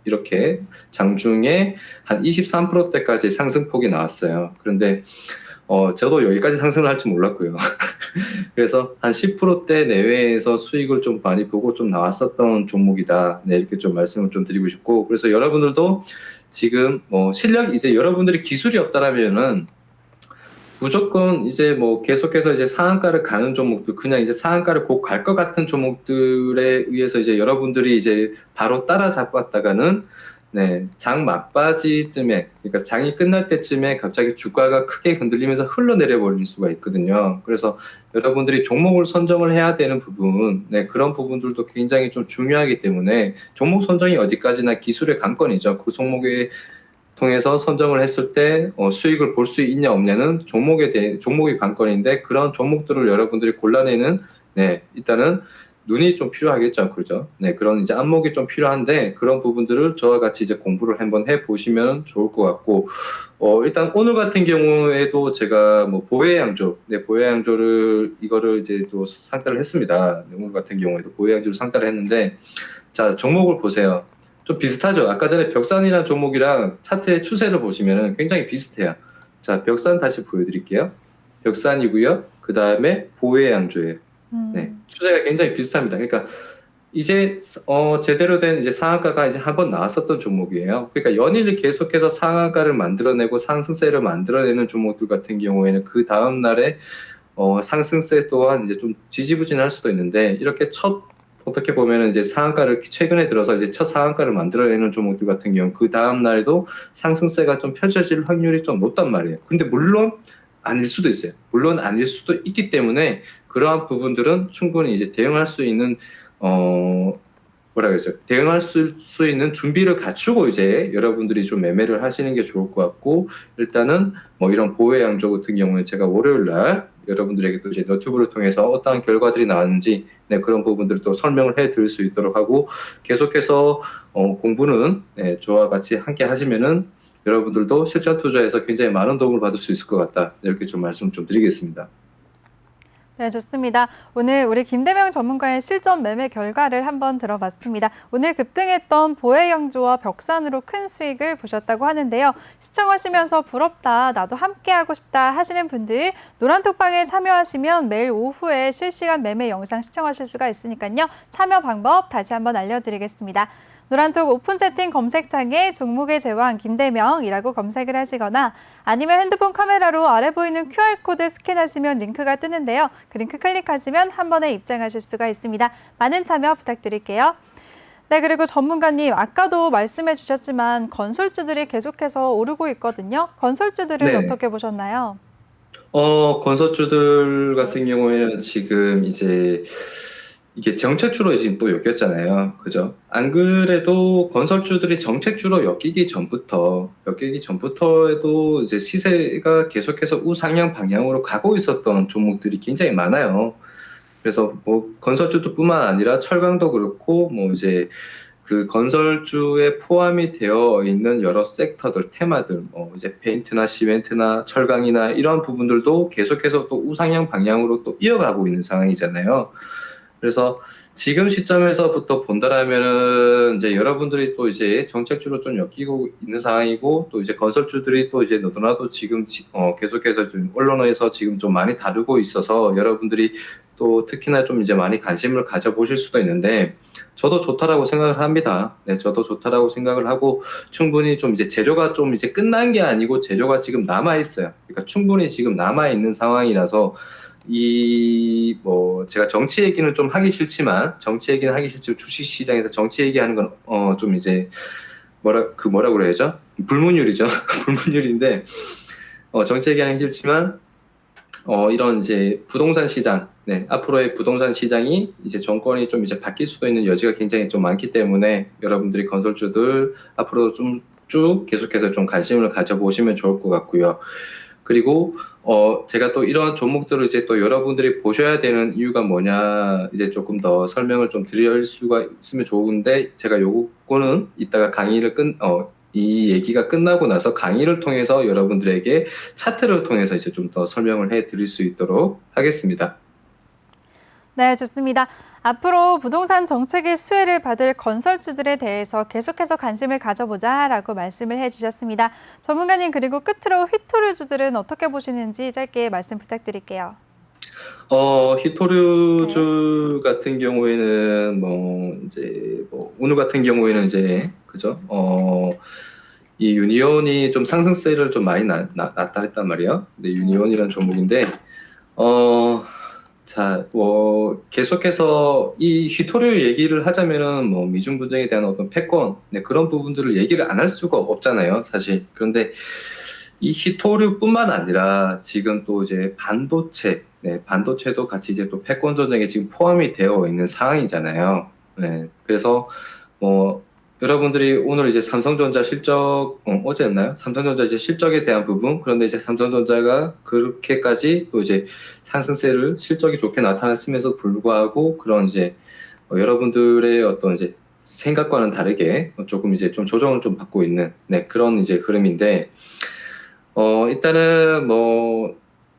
이렇게 장중에 한 23%대까지 상승폭이 나왔어요. 그런데 저도 여기까지 상승을 할 줄 몰랐고요. 그래서 한 10%대 내외에서 수익을 좀 많이 보고 좀 나왔었던 종목이다. 이렇게 좀 말씀을 좀 드리고 싶고 그래서 여러분들도 지금 실력 이제 여러분들이 기술이 없다라면은 무조건 이제 뭐 계속해서 이제 상한가를 가는 종목들 그냥 이제 상한가를 곧 갈 것 같은 종목들에 의해서 이제 여러분들이 이제 바로 따라잡았다가는 장 막바지쯤에 그러니까 장이 끝날 때쯤에 갑자기 주가가 크게 흔들리면서 흘러내려 버릴 수가 있거든요. 그래서 여러분들이 종목을 선정을 해야 되는 부분, 그런 부분들도 굉장히 좀 중요하기 때문에 종목 선정이 어디까지나 기술의 관건이죠. 그 종목에 통해서 선정을 했을 때 수익을 볼 수 있냐 없냐는 종목의 관건인데 그런 종목들을 여러분들이 골라내는 일단은 눈이 좀 필요하겠죠, 그렇죠? 그런 이제 안목이 좀 필요한데 그런 부분들을 저와 같이 이제 공부를 한번 해 보시면 좋을 것 같고 일단 오늘 같은 경우에도 제가 뭐 보혜양조, 보혜양조를 이거를 이제 또 상따를 했습니다. 오늘 같은 경우에도 보혜양조를 상따를 했는데 자 종목을 보세요. 좀 비슷하죠. 아까 전에 벽산이라는 종목이랑 차트의 추세를 보시면 굉장히 비슷해요. 자, 벽산 다시 보여드릴게요. 벽산이고요. 그 다음에 보혜양조예요. 네, 추세가 굉장히 비슷합니다. 그러니까 이제 제대로 된 이제 상한가가 이제 한 번 나왔었던 종목이에요. 그러니까 연일 계속해서 상한가를 만들어내고 상승세를 만들어내는 종목들 같은 경우에는 그 다음 날에 상승세 또한 이제 좀 지지부진할 수도 있는데 이렇게 어떻게 보면은 이제 상한가를 최근에 들어서 이제 첫 상한가를 만들어내는 종목들 같은 경우 그 다음 날에도 상승세가 좀 펼쳐질 확률이 좀 높단 말이에요. 근데 물론 아닐 수도 있어요. 물론 아닐 수도 있기 때문에 그러한 부분들은 충분히 이제 대응할 수 있는 뭐라 그러죠? 대응할 수 있는 준비를 갖추고 이제 여러분들이 좀 매매를 하시는 게 좋을 것 같고 일단은 뭐 이런 보혜 양조 같은 경우에 제가 월요일 날 여러분들에게 또 이제 너튜브를 통해서 어떠한 결과들이 나왔는지 네, 그런 부분들을 또 설명을 해 드릴 수 있도록 하고 계속해서 공부는 네, 저와 같이 함께 하시면은 여러분들도 실전 투자에서 굉장히 많은 도움을 받을 수 있을 것 같다 이렇게 좀 말씀 좀 드리겠습니다. 네, 좋습니다. 오늘 우리 김대명 전문가의 실전 매매 결과를 한번 들어봤습니다. 오늘 급등했던 보혜영조와 벽산으로 큰 수익을 보셨다고 하는데요. 시청하시면서 부럽다, 나도 함께하고 싶다 하시는 분들 노란톡방에 참여하시면 매일 오후에 실시간 매매 영상 시청하실 수가 있으니까요. 참여 방법 다시 한번 알려드리겠습니다. 노란톡 오픈 채팅 검색창에 종목의 제왕 김대명이라고 검색을 하시거나 아니면 핸드폰 카메라로 아래 보이는 QR코드 스캔하시면 링크가 뜨는데요. 그 링크 클릭하시면 한 번에 입장하실 수가 있습니다. 많은 참여 부탁드릴게요. 네, 그리고 전문가님 아까도 말씀해 주셨지만 건설주들이 계속해서 오르고 있거든요. 건설주들은 네. 어떻게 보셨나요? 건설주들 같은 경우에는 지금 이제 이게 정책주로 지금 또 엮였잖아요. 그죠? 안 그래도 건설주들이 정책주로 엮이기 전부터에도 이제 시세가 계속해서 우상향 방향으로 가고 있었던 종목들이 굉장히 많아요. 그래서 뭐 건설주도뿐만 아니라 철강도 그렇고 뭐 이제 그 건설주에 포함이 되어 있는 여러 섹터들, 테마들, 뭐 이제 페인트나 시멘트나 철강이나 이런 부분들도 계속해서 또 우상향 방향으로 또 이어가고 있는 상황이잖아요. 그래서 지금 시점에서부터 본다라면은 이제 여러분들이 또 이제 정책주로 좀 엮이고 있는 상황이고 또 이제 건설주들이 또 이제 너도나도 지금 계속해서 좀 언론에서 지금 좀 많이 다루고 있어서 여러분들이 또 특히나 좀 이제 많이 관심을 가져보실 수도 있는데 저도 좋다라고 생각을 합니다. 네, 저도 좋다라고 생각을 하고 충분히 좀 이제 재료가 좀 이제 끝난 게 아니고 재료가 지금 남아 있어요. 그러니까 충분히 지금 남아 있는 상황이라서 뭐 제가 정치 얘기는 좀 하기 싫지만 주식 시장에서 정치 얘기하는 건 좀 이제 뭐라 그래야죠? 불문율이죠. 불문율인데 정치 얘기하기 싫지만 이런 이제 부동산 시장, 네, 앞으로의 부동산 시장이 이제 정권이 좀 이제 바뀔 수도 있는 여지가 굉장히 좀 많기 때문에 여러분들이 건설주들 앞으로 좀 쭉 계속해서 좀 관심을 가져보시면 좋을 것 같고요. 그리고 제가 또 이런 종목들을 이제 또 여러분들이 보셔야 되는 이유가 뭐냐 이제 조금 더 설명을 좀 드릴 수가 있으면 좋은데 제가 요거는 이따가 이 얘기가 끝나고 나서 강의를 통해서 여러분들에게 차트를 통해서 이제 좀 더 설명을 해 드릴 수 있도록 하겠습니다. 네, 좋습니다. 앞으로 부동산 정책의 수혜를 받을 건설주들에 대해서 계속해서 관심을 가져보자라고 말씀을 해주셨습니다. 전문가님 그리고 끝으로 휘토류주들은 어떻게 보시는지 짧게 말씀 부탁드릴게요. 히토류주 같은 경우에는 오늘 같은 경우에는 이제 그죠? 이 유니온이 좀 상승세를 좀 많이 났다 했단 말이에요. 근데 유니온이라는 종목인데 자, 계속해서 이 휘토류 얘기를 하자면은 뭐 미중 분쟁에 대한 어떤 패권, 네, 그런 부분들을 얘기를 안 할 수가 없잖아요, 사실. 그런데 이 휘토류뿐만 아니라 지금 또 이제 반도체도 같이 이제 또 패권 전쟁에 지금 포함이 되어 있는 상황이잖아요. 네, 그래서 여러분들이 오늘 이제 삼성전자 실적 어제였나요? 삼성전자 이제 실적에 대한 부분 그런데 이제 삼성전자가 그렇게까지 또 이제 상승세를 실적이 좋게 나타났음에도 불구하고 그런 이제 여러분들의 어떤 이제 생각과는 다르게 조금 이제 좀 조정을 좀 받고 있는 네, 그런 이제 흐름인데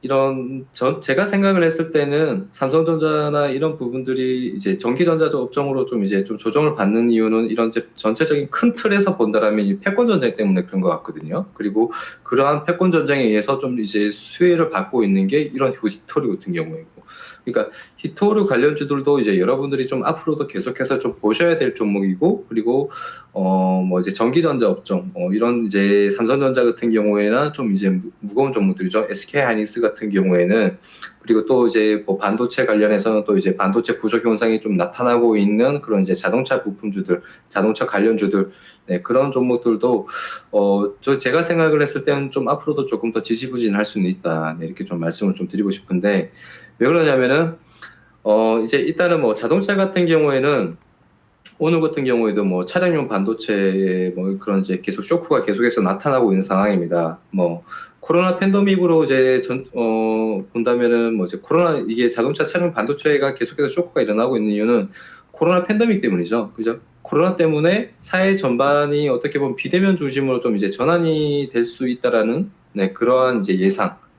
일단은 제가 생각을 했을 때는 삼성전자나 이런 부분들이 이제 전기전자 업종으로 좀 이제 좀 조정을 받는 이유는 이런 전체적인 큰 틀에서 본다라면 이 패권 전쟁 때문에 그런 것 같거든요. 그리고 그러한 패권 전쟁에 의해서 좀 이제 수혜를 받고 있는 게 이런 히토류 같은 경우이고. 그러니까 히토류 관련주들도 이제 여러분들이 좀 앞으로도 계속해서 좀 보셔야 될 종목이고, 그리고 뭐 이제 전기전자 업종, 이런 이제 삼성전자 같은 경우에는 좀 이제 무거운 종목들이죠. SK 하이닉스 같은 경우에는, 그리고 또 이제 뭐 반도체 관련해서는 또 이제 반도체 부족 현상이 좀 나타나고 있는 그런 이제 자동차 부품주들, 자동차 관련주들, 네, 그런 종목들도 제가 생각을 했을 때는 좀 앞으로도 조금 더 지지부진할 수는 있다. 네, 이렇게 좀 말씀을 좀 드리고 싶은데, 왜 그러냐면은 이제 일단은 뭐 자동차 같은 경우에는 오늘 같은 경우에도 뭐 차량용 반도체에 뭐 그런 이제 계속 쇼크가 계속해서 나타나고 있는 상황입니다. 뭐 코로나 팬데믹으로 이제 본다면은 뭐 이제 코로나 이게 자동차 차량 반도체가 계속해서 쇼크가 일어나고 있는 이유는 코로나 팬데믹 때문이죠. 그죠? 코로나 때문에 사회 전반이 어떻게 보면 비대면 중심으로 좀 이제 전환이 될 수 있다라는, 네, 그러한 이제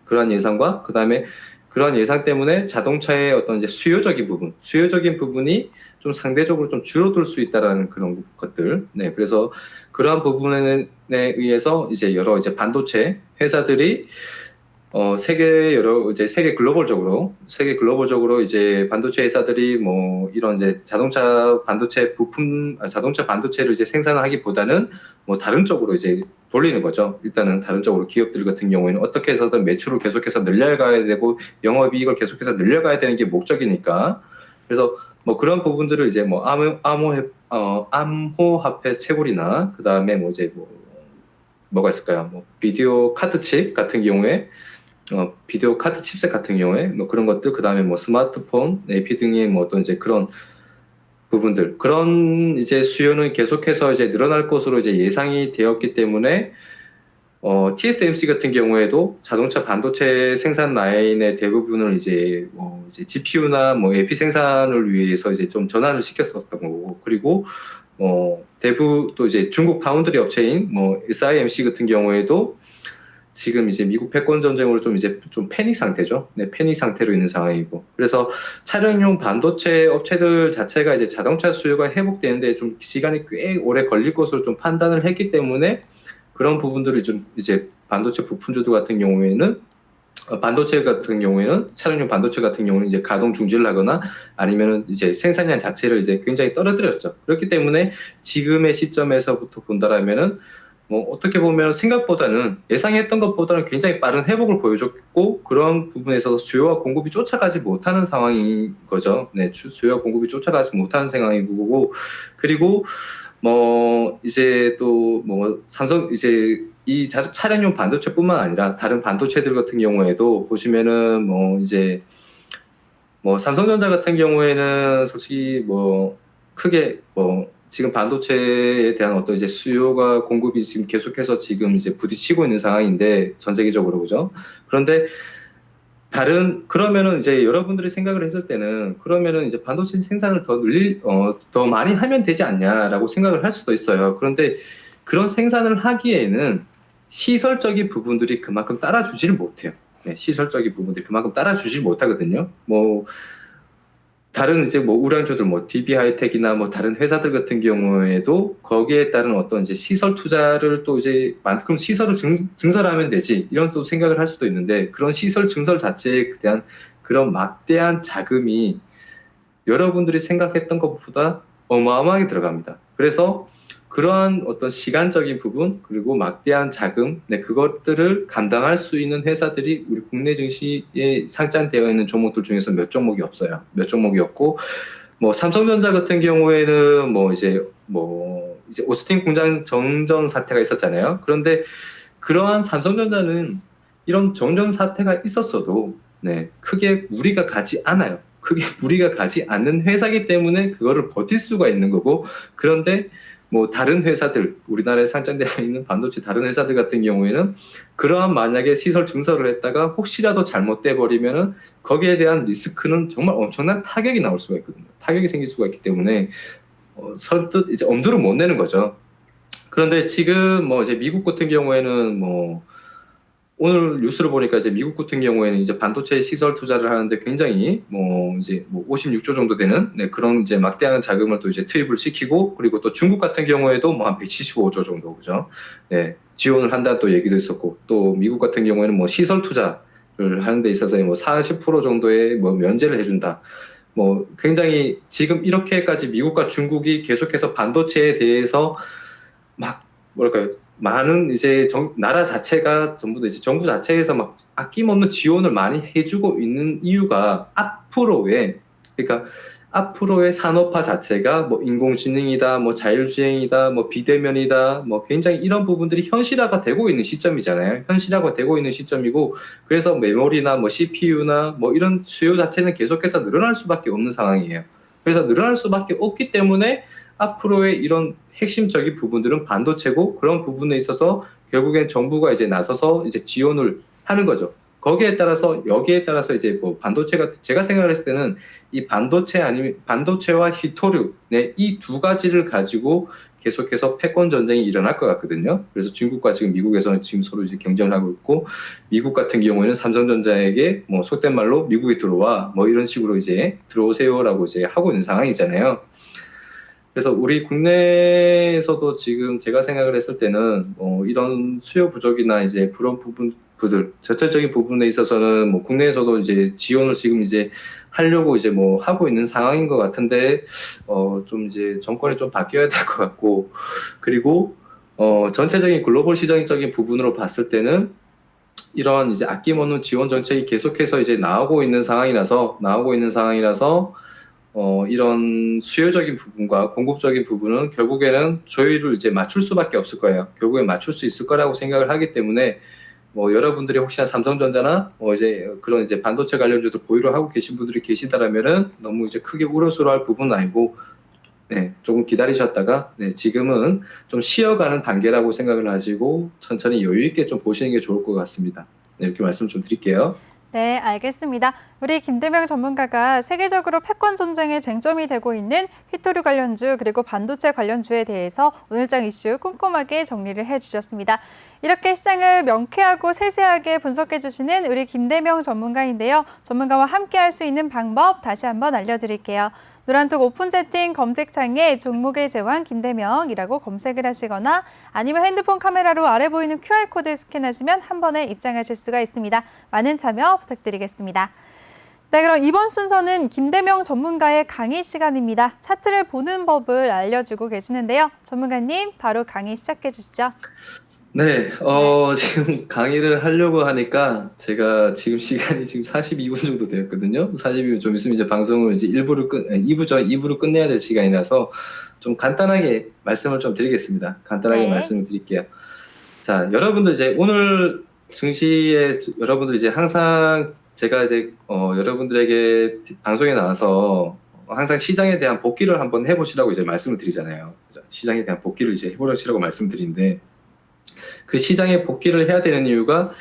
그러한 예상과 그다음에 그런 예상 때문에 자동차의 어떤 이제 수요적인 부분이 좀 상대적으로 좀 줄어들 수 있다라는 그런 것들. 네, 그래서 그러한 부분에 의해서 이제 여러 이제 반도체 회사들이 세계 글로벌적으로 이제 반도체 회사들이 뭐 이런 이제 자동차 반도체를 이제 생산하기보다는 뭐 다른 쪽으로 이제 돌리는 거죠. 일단은 다른 쪽으로 기업들 같은 경우에는 어떻게 해서든 매출을 계속해서 늘려가야 되고 영업이익을 계속해서 늘려가야 되는 게 목적이니까. 그래서 뭐 그런 부분들을 이제 뭐 암호화폐 채굴이나 그다음에 뭐 이제 뭐가 있을까요? 뭐 비디오 카드 칩 같은 경우에 비디오 카드 칩셋 같은 경우에 뭐 그런 것들, 그다음에 뭐 스마트폰, AP 등의 뭐 어떤 이제 그런 부분들, 그런 이제 수요는 계속해서 이제 늘어날 것으로 이제 예상이 되었기 때문에 TSMC 같은 경우에도 자동차 반도체 생산 라인의 대부분을 이제 이제 GPU나 뭐 AP 생산을 위해서 이제 좀 전환을 시켰었던 거고, 그리고 또 이제 중국 파운드리 업체인 뭐 SIMC 같은 경우에도 지금 이제 미국 패권 전쟁으로 좀 이제 좀 패닉 상태죠. 네, 패닉 상태로 있는 상황이고. 그래서 차량용 반도체 업체들 자체가 이제 자동차 수요가 회복되는데 좀 시간이 꽤 오래 걸릴 것으로 좀 판단을 했기 때문에 그런 부분들을 좀 이제 반도체 부품주들 같은 경우에는 차량용 반도체 같은 경우는 이제 가동 중지를 하거나 아니면은 이제 생산량 자체를 이제 굉장히 떨어뜨렸죠. 그렇기 때문에 지금의 시점에서부터 본다라면은 뭐 어떻게 보면 생각보다는 예상했던 것보다는 굉장히 빠른 회복을 보여줬고, 그런 부분에서 수요와 공급이 쫓아가지 못하는 상황인 거죠. 네, 수요와 공급이 쫓아가지 못하는 상황이고, 그리고 뭐 이제 또 뭐 삼성 이제 이 차량용 반도체뿐만 아니라 다른 반도체들 같은 경우에도 보시면은 뭐 이제 뭐 삼성전자 같은 경우에는 솔직히 뭐 크게 뭐 지금 반도체에 대한 어떤 이제 수요가 공급이 지금 계속해서 지금 이제 부딪히고 있는 상황인데 전 세계적으로, 그죠? 그런데 그러면은 이제 여러분들이 생각을 했을 때는 그러면은 이제 반도체 생산을 더 많이 하면 되지 않냐라고 생각을 할 수도 있어요. 그런데 그런 생산을 하기에는 시설적인 부분들이 그만큼 따라주지를 못해요. 네, 시설적인 부분들이 그만큼 따라주지 못하거든요. 뭐 다른 이제 뭐 우량주들 뭐 DB 하이텍이나 뭐 다른 회사들 같은 경우에도 거기에 따른 어떤 이제 시설 투자를 또 이제 그럼 시설을 증설하면 되지, 이런 또 생각을 할 수도 있는데, 그런 시설 증설 자체에 대한 그런 막대한 자금이 여러분들이 생각했던 것보다 어마어마하게 들어갑니다. 그래서 그러한 어떤 시간적인 부분 그리고 막대한 자금, 네, 그것들을 감당할 수 있는 회사들이 우리 국내 증시에 상장되어 있는 종목들 중에서 몇 종목이 없어요. 몇 종목이 없고, 뭐 삼성전자 같은 경우에는 뭐 이제 오스틴 공장 정전 사태가 있었잖아요. 그런데 그러한 삼성전자는 이런 정전 사태가 있었어도 네, 크게 무리가 가지 않아요. 크게 무리가 가지 않는 회사이기 때문에 그거를 버틸 수가 있는 거고, 그런데 뭐 다른 회사들, 우리나라에 상장되어 있는 반도체 다른 회사들 같은 경우에는 그러한 만약에 시설 증설을 했다가 혹시라도 잘못돼 버리면은 거기에 대한 리스크는 정말 엄청난 타격이 나올 수가 있거든요. 타격이 생길 수가 있기 때문에 선뜻 이제 엄두를 못 내는 거죠. 그런데 지금 뭐 이제 미국 같은 경우에는 뭐 오늘 뉴스를 보니까 이제 미국 같은 경우에는 이제 반도체 시설 투자를 하는데 굉장히 뭐 이제 뭐 56조 정도 되는 네, 그런 이제 막대한 자금을 또 이제 투입을 시키고, 그리고 또 중국 같은 경우에도 뭐 한 175조 정도, 그죠? 네, 지원을 한다는 또 얘기도 있었고, 또 미국 같은 경우에는 뭐 시설 투자, 하는 데 있어서 뭐 40% 정도의 뭐 면제를 해준다. 뭐 굉장히 지금 이렇게까지 미국과 중국이 계속해서 반도체에 대해서 막 뭐랄까요, 많은 이제 나라 자체가 전부 다 이제 정부 자체에서 막 아낌없는 지원을 많이 해주고 있는 이유가 앞으로의, 그러니까 앞으로의 산업화 자체가 뭐 인공지능이다, 뭐 자율주행이다, 뭐 비대면이다, 뭐 굉장히 이런 부분들이 현실화가 되고 있는 시점이잖아요. 현실화가 되고 있는 시점이고, 그래서 메모리나 뭐 CPU나 뭐 이런 수요 자체는 계속해서 늘어날 수밖에 없는 상황이에요. 그래서 늘어날 수밖에 없기 때문에 앞으로의 이런 핵심적인 부분들은 반도체고, 그런 부분에 있어서 결국엔 정부가 이제 나서서 이제 지원을 하는 거죠. 거기에 따라서 여기에 따라서 이제 뭐 반도체가, 제가 생각을 했을 때는 이 반도체 아니면 반도체와 히토류, 네, 이 두 가지를 가지고 계속해서 패권 전쟁이 일어날 것 같거든요. 그래서 중국과 지금 미국에서는 지금 서로 이제 경쟁을 하고 있고, 미국 같은 경우에는 삼성전자에게 뭐 속된 말로 미국에 들어와 뭐 이런 식으로 이제 들어오세요라고 이제 하고 있는 상황이잖아요. 그래서 우리 국내에서도 지금 제가 생각을 했을 때는 이런 수요 부족이나 이제 그런 부분들, 전체적인 부분에 있어서는 뭐 국내에서도 이제 지원을 지금 이제 하려고 이제 뭐 하고 있는 상황인 것 같은데, 좀 이제 정권이 좀 바뀌어야 될 것 같고, 그리고 전체적인 글로벌 시장적인 부분으로 봤을 때는 이런 이제 아낌없는 지원 정책이 계속해서 이제 나오고 있는 상황이라서 이런 수요적인 부분과 공급적인 부분은 결국에는 조율을 이제 맞출 수밖에 없을 거예요. 결국에 맞출 수 있을 거라고 생각을 하기 때문에, 뭐 여러분들이 혹시나 삼성전자나 이제 그런 이제 반도체 관련주도 보유를 하고 계신 분들이 계시다라면은 너무 이제 크게 우려스러워할 부분은 아니고, 네, 조금 기다리셨다가, 네, 지금은 좀 쉬어가는 단계라고 생각을 하시고 천천히 여유 있게 좀 보시는 게 좋을 것 같습니다. 네, 이렇게 말씀 좀 드릴게요. 네, 알겠습니다. 우리 김대명 전문가가 세계적으로 패권 전쟁의 쟁점이 되고 있는 히토류 관련주 그리고 반도체 관련주에 대해서 오늘장 이슈 꼼꼼하게 정리를 해주셨습니다. 이렇게 시장을 명쾌하고 세세하게 분석해 주시는 우리 김대명 전문가인데요. 전문가와 함께 할 수 있는 방법 다시 한번 알려드릴게요. 노란톡 오픈 채팅 검색창에 종목의 제왕 김대명이라고 검색을 하시거나 아니면 핸드폰 카메라로 아래 보이는 QR코드 스캔하시면 한 번에 입장하실 수가 있습니다. 많은 참여 부탁드리겠습니다. 네, 그럼 이번 순서는 김대명 전문가의 강의 시간입니다. 차트를 보는 법을 알려주고 계시는데요. 전문가님, 바로 강의 시작해 주시죠. 네, 지금 강의를 하려고 하니까 제가 지금 시간이 지금 42분 정도 되었거든요. 42분 좀 있으면 이제 방송을 이제 2부로 끝내야 될 시간이라서 좀 간단하게 말씀을 좀 드리겠습니다. 간단하게 네. 말씀을 드릴게요. 자, 여러분들 이제 오늘 증시에 여러분들 이제 항상 제가 이제 여러분들에게 방송에 나와서 항상 시장에 대한 복귀를 한번 해보시라고 이제 말씀을 드리잖아요. 그죠? 시장에 대한 복귀를 이제 해보시라고 말씀드리는데, 그 시장에 복귀를 해야 되는 이유가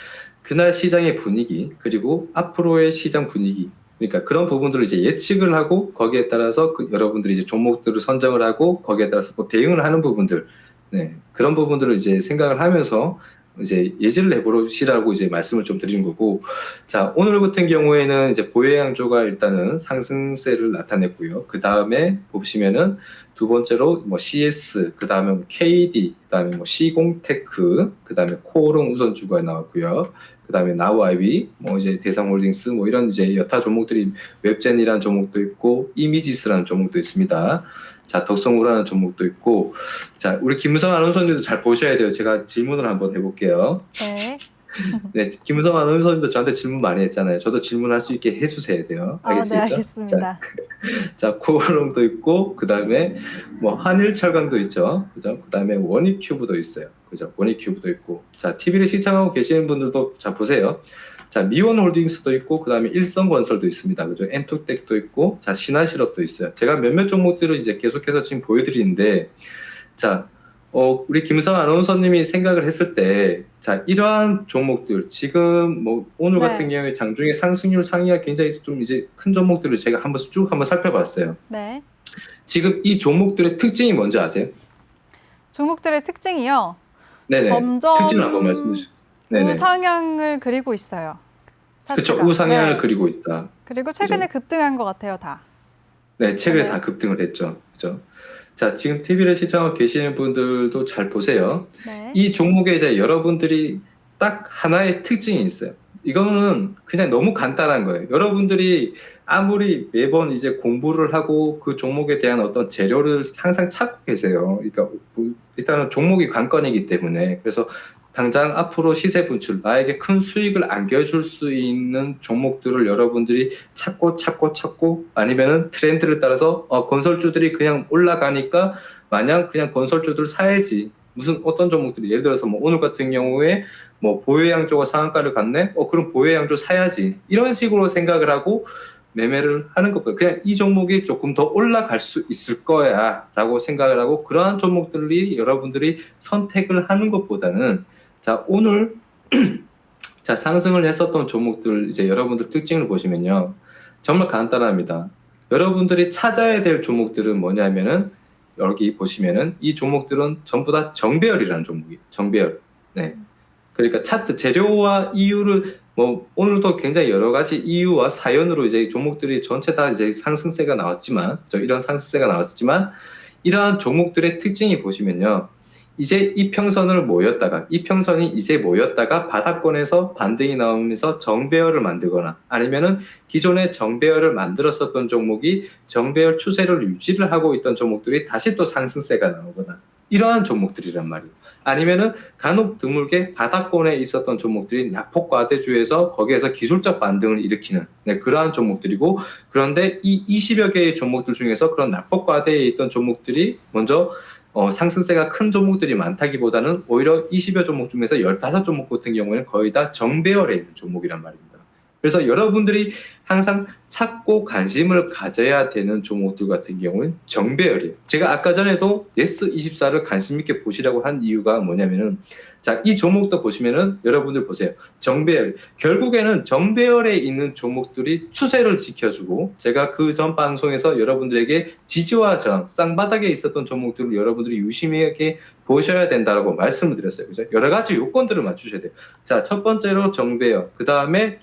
그날 시장의 분위기, 그리고 앞으로의 시장 분위기, 그러니까 그런 부분들을 이제 예측을 하고 거기에 따라서 여러분들이 이제 종목들을 선정을 하고 거기에 따라서 또 대응을 하는 부분들, 네, 그런 부분들을 이제 생각을 하면서 이제 예지를 해보시라고 이제 말씀을 좀 드리는 거고, 자, 오늘 같은 경우에는 이제 보행양조가 일단은 상승세를 나타냈고요. 그 다음에 보시면은 두 번째로 뭐 CS, 그 다음에 뭐 KD, 그 다음에 뭐 시공테크, 그 다음에 코오롱 우선주가 나왔고요. 그 다음에 나우아이비, 뭐 이제 대상홀딩스, 뭐 이런 이제 여타 종목들이 웹젠이라는 종목도 있고 이미지스라는 종목도 있습니다. 자, 덕성우라는 종목도 있고, 자, 우리 김우성 아나운서님도 잘 보셔야 돼요. 제가 질문을 한번 해볼게요. 네. 네, 김우성 아나운서님도 저한테 질문 많이 했잖아요. 저도 질문할 수 있게 해주셔야 돼요. 네, 알겠죠? 알겠습니다. 자, 코오롱도 있고, 그 다음에 뭐 한일철강도 있죠. 그죠? 그 다음에 원익큐브도 있어요. 그죠? 원익큐브도 있고. 자, TV를 시청하고 계시는 분들도 자, 보세요. 자, 미원홀딩스도 있고, 그 다음에 일성건설도 있습니다. 그죠? 엔톡텍도 있고, 자, 신한실업도 있어요. 제가 몇몇 종목들을 이제 계속해서 지금 보여드리는데, 자, 우리 김성 아나운서님이 생각을 했을 때, 자, 이러한 종목들, 지금 뭐 오늘 네. 같은 경우에 장중에 상승률 상위가 굉장히 좀 이제 큰 종목들을 제가 쭉 한번 살펴봤어요. 네. 지금 이 종목들의 특징이 뭔지 아세요? 종목들의 특징이요. 네네. 점점 특징을 한번 말씀해 주세요. 네네. 우상향을 그리고 있어요. 그렇죠. 차트가. 우상향을 네. 그리고 있다. 그리고 최근에 급등한 것 같아요, 다. 네, 최근에 네. 다 급등을 했죠. 그죠? 자, 지금 TV를 시청하고 계시는 분들도 잘 보세요. 네. 이 종목에 이제 여러분들이 딱 하나의 특징이 있어요. 이거는 그냥 너무 간단한 거예요. 여러분들이 아무리 매번 이제 공부를 하고 그 종목에 대한 어떤 재료를 항상 찾고 계세요. 그러니까 일단은 종목이 관건이기 때문에. 그래서 당장 앞으로 시세 분출, 나에게 큰 수익을 안겨줄 수 있는 종목들을 여러분들이 찾고 아니면은 트렌드를 따라서 건설주들이 그냥 올라가니까 마냥 그냥 건설주들 사야지. 무슨 어떤 종목들이 예를 들어서 뭐 오늘 같은 경우에 뭐 보혜양조가 상한가를 갔네. 그럼 보혜양조 사야지. 이런 식으로 생각을 하고 매매를 하는 것보다 그냥 이 종목이 조금 더 올라갈 수 있을 거야라고 생각을 하고 그러한 종목들이 여러분들이 선택을 하는 것보다는 자 오늘 자 상승을 했었던 종목들 이제 여러분들 특징을 보시면요 정말 간단합니다. 여러분들이 찾아야 될 종목들은 뭐냐면은 여기 보시면은 이 종목들은 전부 다 정배열이라는 종목이에요. 정배열. 네. 그러니까 차트 재료와 이유를 뭐 오늘도 굉장히 여러 가지 이유와 사연으로 이제 종목들이 전체 다 이제 상승세가 나왔지만 이런 상승세가 나왔지만 이러한 종목들의 특징이 보시면요. 이제 이 평선이 이제 모였다가 바닥권에서 반등이 나오면서 정배열을 만들거나 아니면은 기존에 정배열을 만들었었던 종목이 정배열 추세를 유지를 하고 있던 종목들이 다시 또 상승세가 나오거나 이러한 종목들이란 말이에요. 아니면은 간혹 드물게 바닥권에 있었던 종목들이 낙폭과대주에서 거기에서 기술적 반등을 일으키는 그러한 종목들이고 그런데 이 20여 개의 종목들 중에서 그런 낙폭과대에 있던 종목들이 먼저 상승세가 큰 종목들이 많다기보다는 오히려 20여 종목 중에서 15종목 같은 경우에는 거의 다 정배열에 있는 종목이란 말입니다. 그래서 여러분들이 항상 찾고 관심을 가져야 되는 종목들 같은 경우는 정배열이에요. 제가 아까 전에도 예스24를 관심 있게 보시라고 한 이유가 뭐냐면은 자, 이 종목도 보시면은 여러분들 보세요. 정배열. 결국에는 정배열에 있는 종목들이 추세를 지켜주고 제가 그 전 방송에서 여러분들에게 지지와 저항, 쌍바닥에 있었던 종목들을 여러분들이 유심하게 보셔야 된다라고 말씀을 드렸어요. 그죠? 여러 가지 요건들을 맞추셔야 돼요. 자, 첫 번째로 정배열, 그 다음에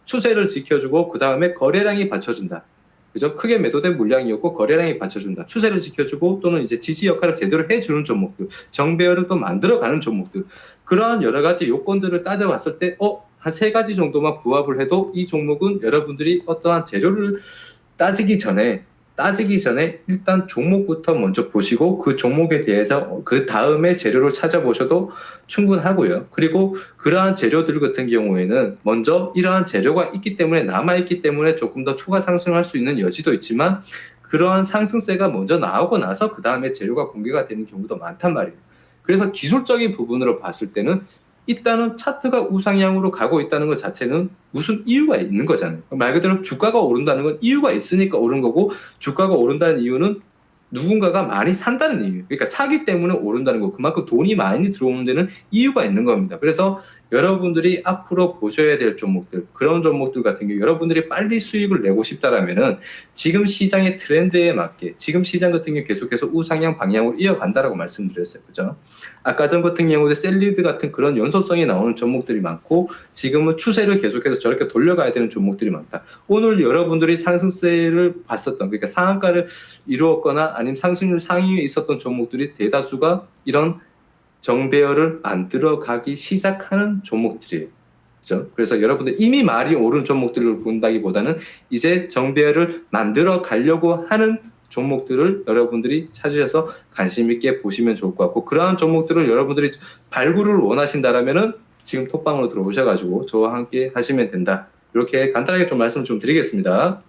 추세를 지켜주고 그 다음에 거래량이 받쳐준다. 그죠? 크게 매도된 물량이었고 거래량이 받쳐준다. 추세를 지켜주고 또는 이제 지지 역할을 제대로 해주는 종목들, 정배열을 또 만들어가는 종목들. 그러한 여러 가지 요건들을 따져봤을 때, 한 3가지 정도만 부합을 해도 이 종목은 여러분들이 어떠한 재료를 따지기 전에 일단 종목부터 먼저 보시고 그 종목에 대해서 그 다음에 재료를 찾아보셔도 충분하고요. 그리고 그러한 재료들 같은 경우에는 먼저 이러한 재료가 있기 때문에 남아있기 때문에 조금 더 추가 상승할 수 있는 여지도 있지만 그러한 상승세가 먼저 나오고 나서 그 다음에 재료가 공개가 되는 경우도 많단 말이에요. 그래서 기술적인 부분으로 봤을 때는 일단은 차트가 우상향으로 가고 있다는 것 자체는 무슨 이유가 있는 거잖아요. 말 그대로 주가가 오른다는 건 이유가 있으니까 오른 거고 주가가 오른다는 이유는 누군가가 많이 산다는 이유. 그러니까 사기 때문에 오른다는 거. 그만큼 돈이 많이 들어오는 데는 이유가 있는 겁니다. 그래서 여러분들이 앞으로 보셔야 될 종목들, 그런 종목들 같은 경우 여러분들이 빨리 수익을 내고 싶다라면은 지금 시장의 트렌드에 맞게 지금 시장 같은 경우 계속해서 우상향 방향으로 이어간다라고 말씀드렸어요. 그죠? 아까 전 같은 경우도 셀리드 같은 그런 연소성이 나오는 종목들이 많고 지금은 추세를 계속해서 저렇게 돌려가야 되는 종목들이 많다. 오늘 여러분들이 상승세를 봤었던 그러니까 상한가를 이루었거나 아니면 상승률 상위에 있었던 종목들이 대다수가 이런 정배열을 만들어가기 시작하는 종목들이에요. 그렇죠? 그래서 여러분들 이미 말이 오른 종목들을 본다기보다는 이제 정배열을 만들어 가려고 하는 종목들을 여러분들이 찾으셔서 관심 있게 보시면 좋을 것 같고 그러한 종목들을 여러분들이 발굴을 원하신다라면은 지금 톡방으로 들어오셔가지고 저와 함께 하시면 된다. 이렇게 간단하게 좀 말씀을 좀 드리겠습니다.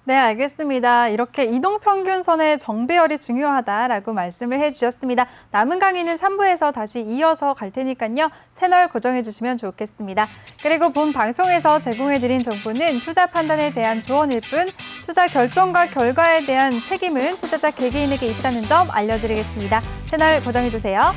네, 알겠습니다. 이렇게 이동평균선의 정배열이 중요하다라고 말씀을 해주셨습니다. 남은 강의는 3부에서 다시 이어서 갈 테니까요. 채널 고정해 주시면 좋겠습니다. 그리고 본 방송에서 제공해드린 정보는 투자 판단에 대한 조언일 뿐 투자 결정과 결과에 대한 책임은 투자자 개개인에게 있다는 점 알려드리겠습니다. 채널 고정해 주세요.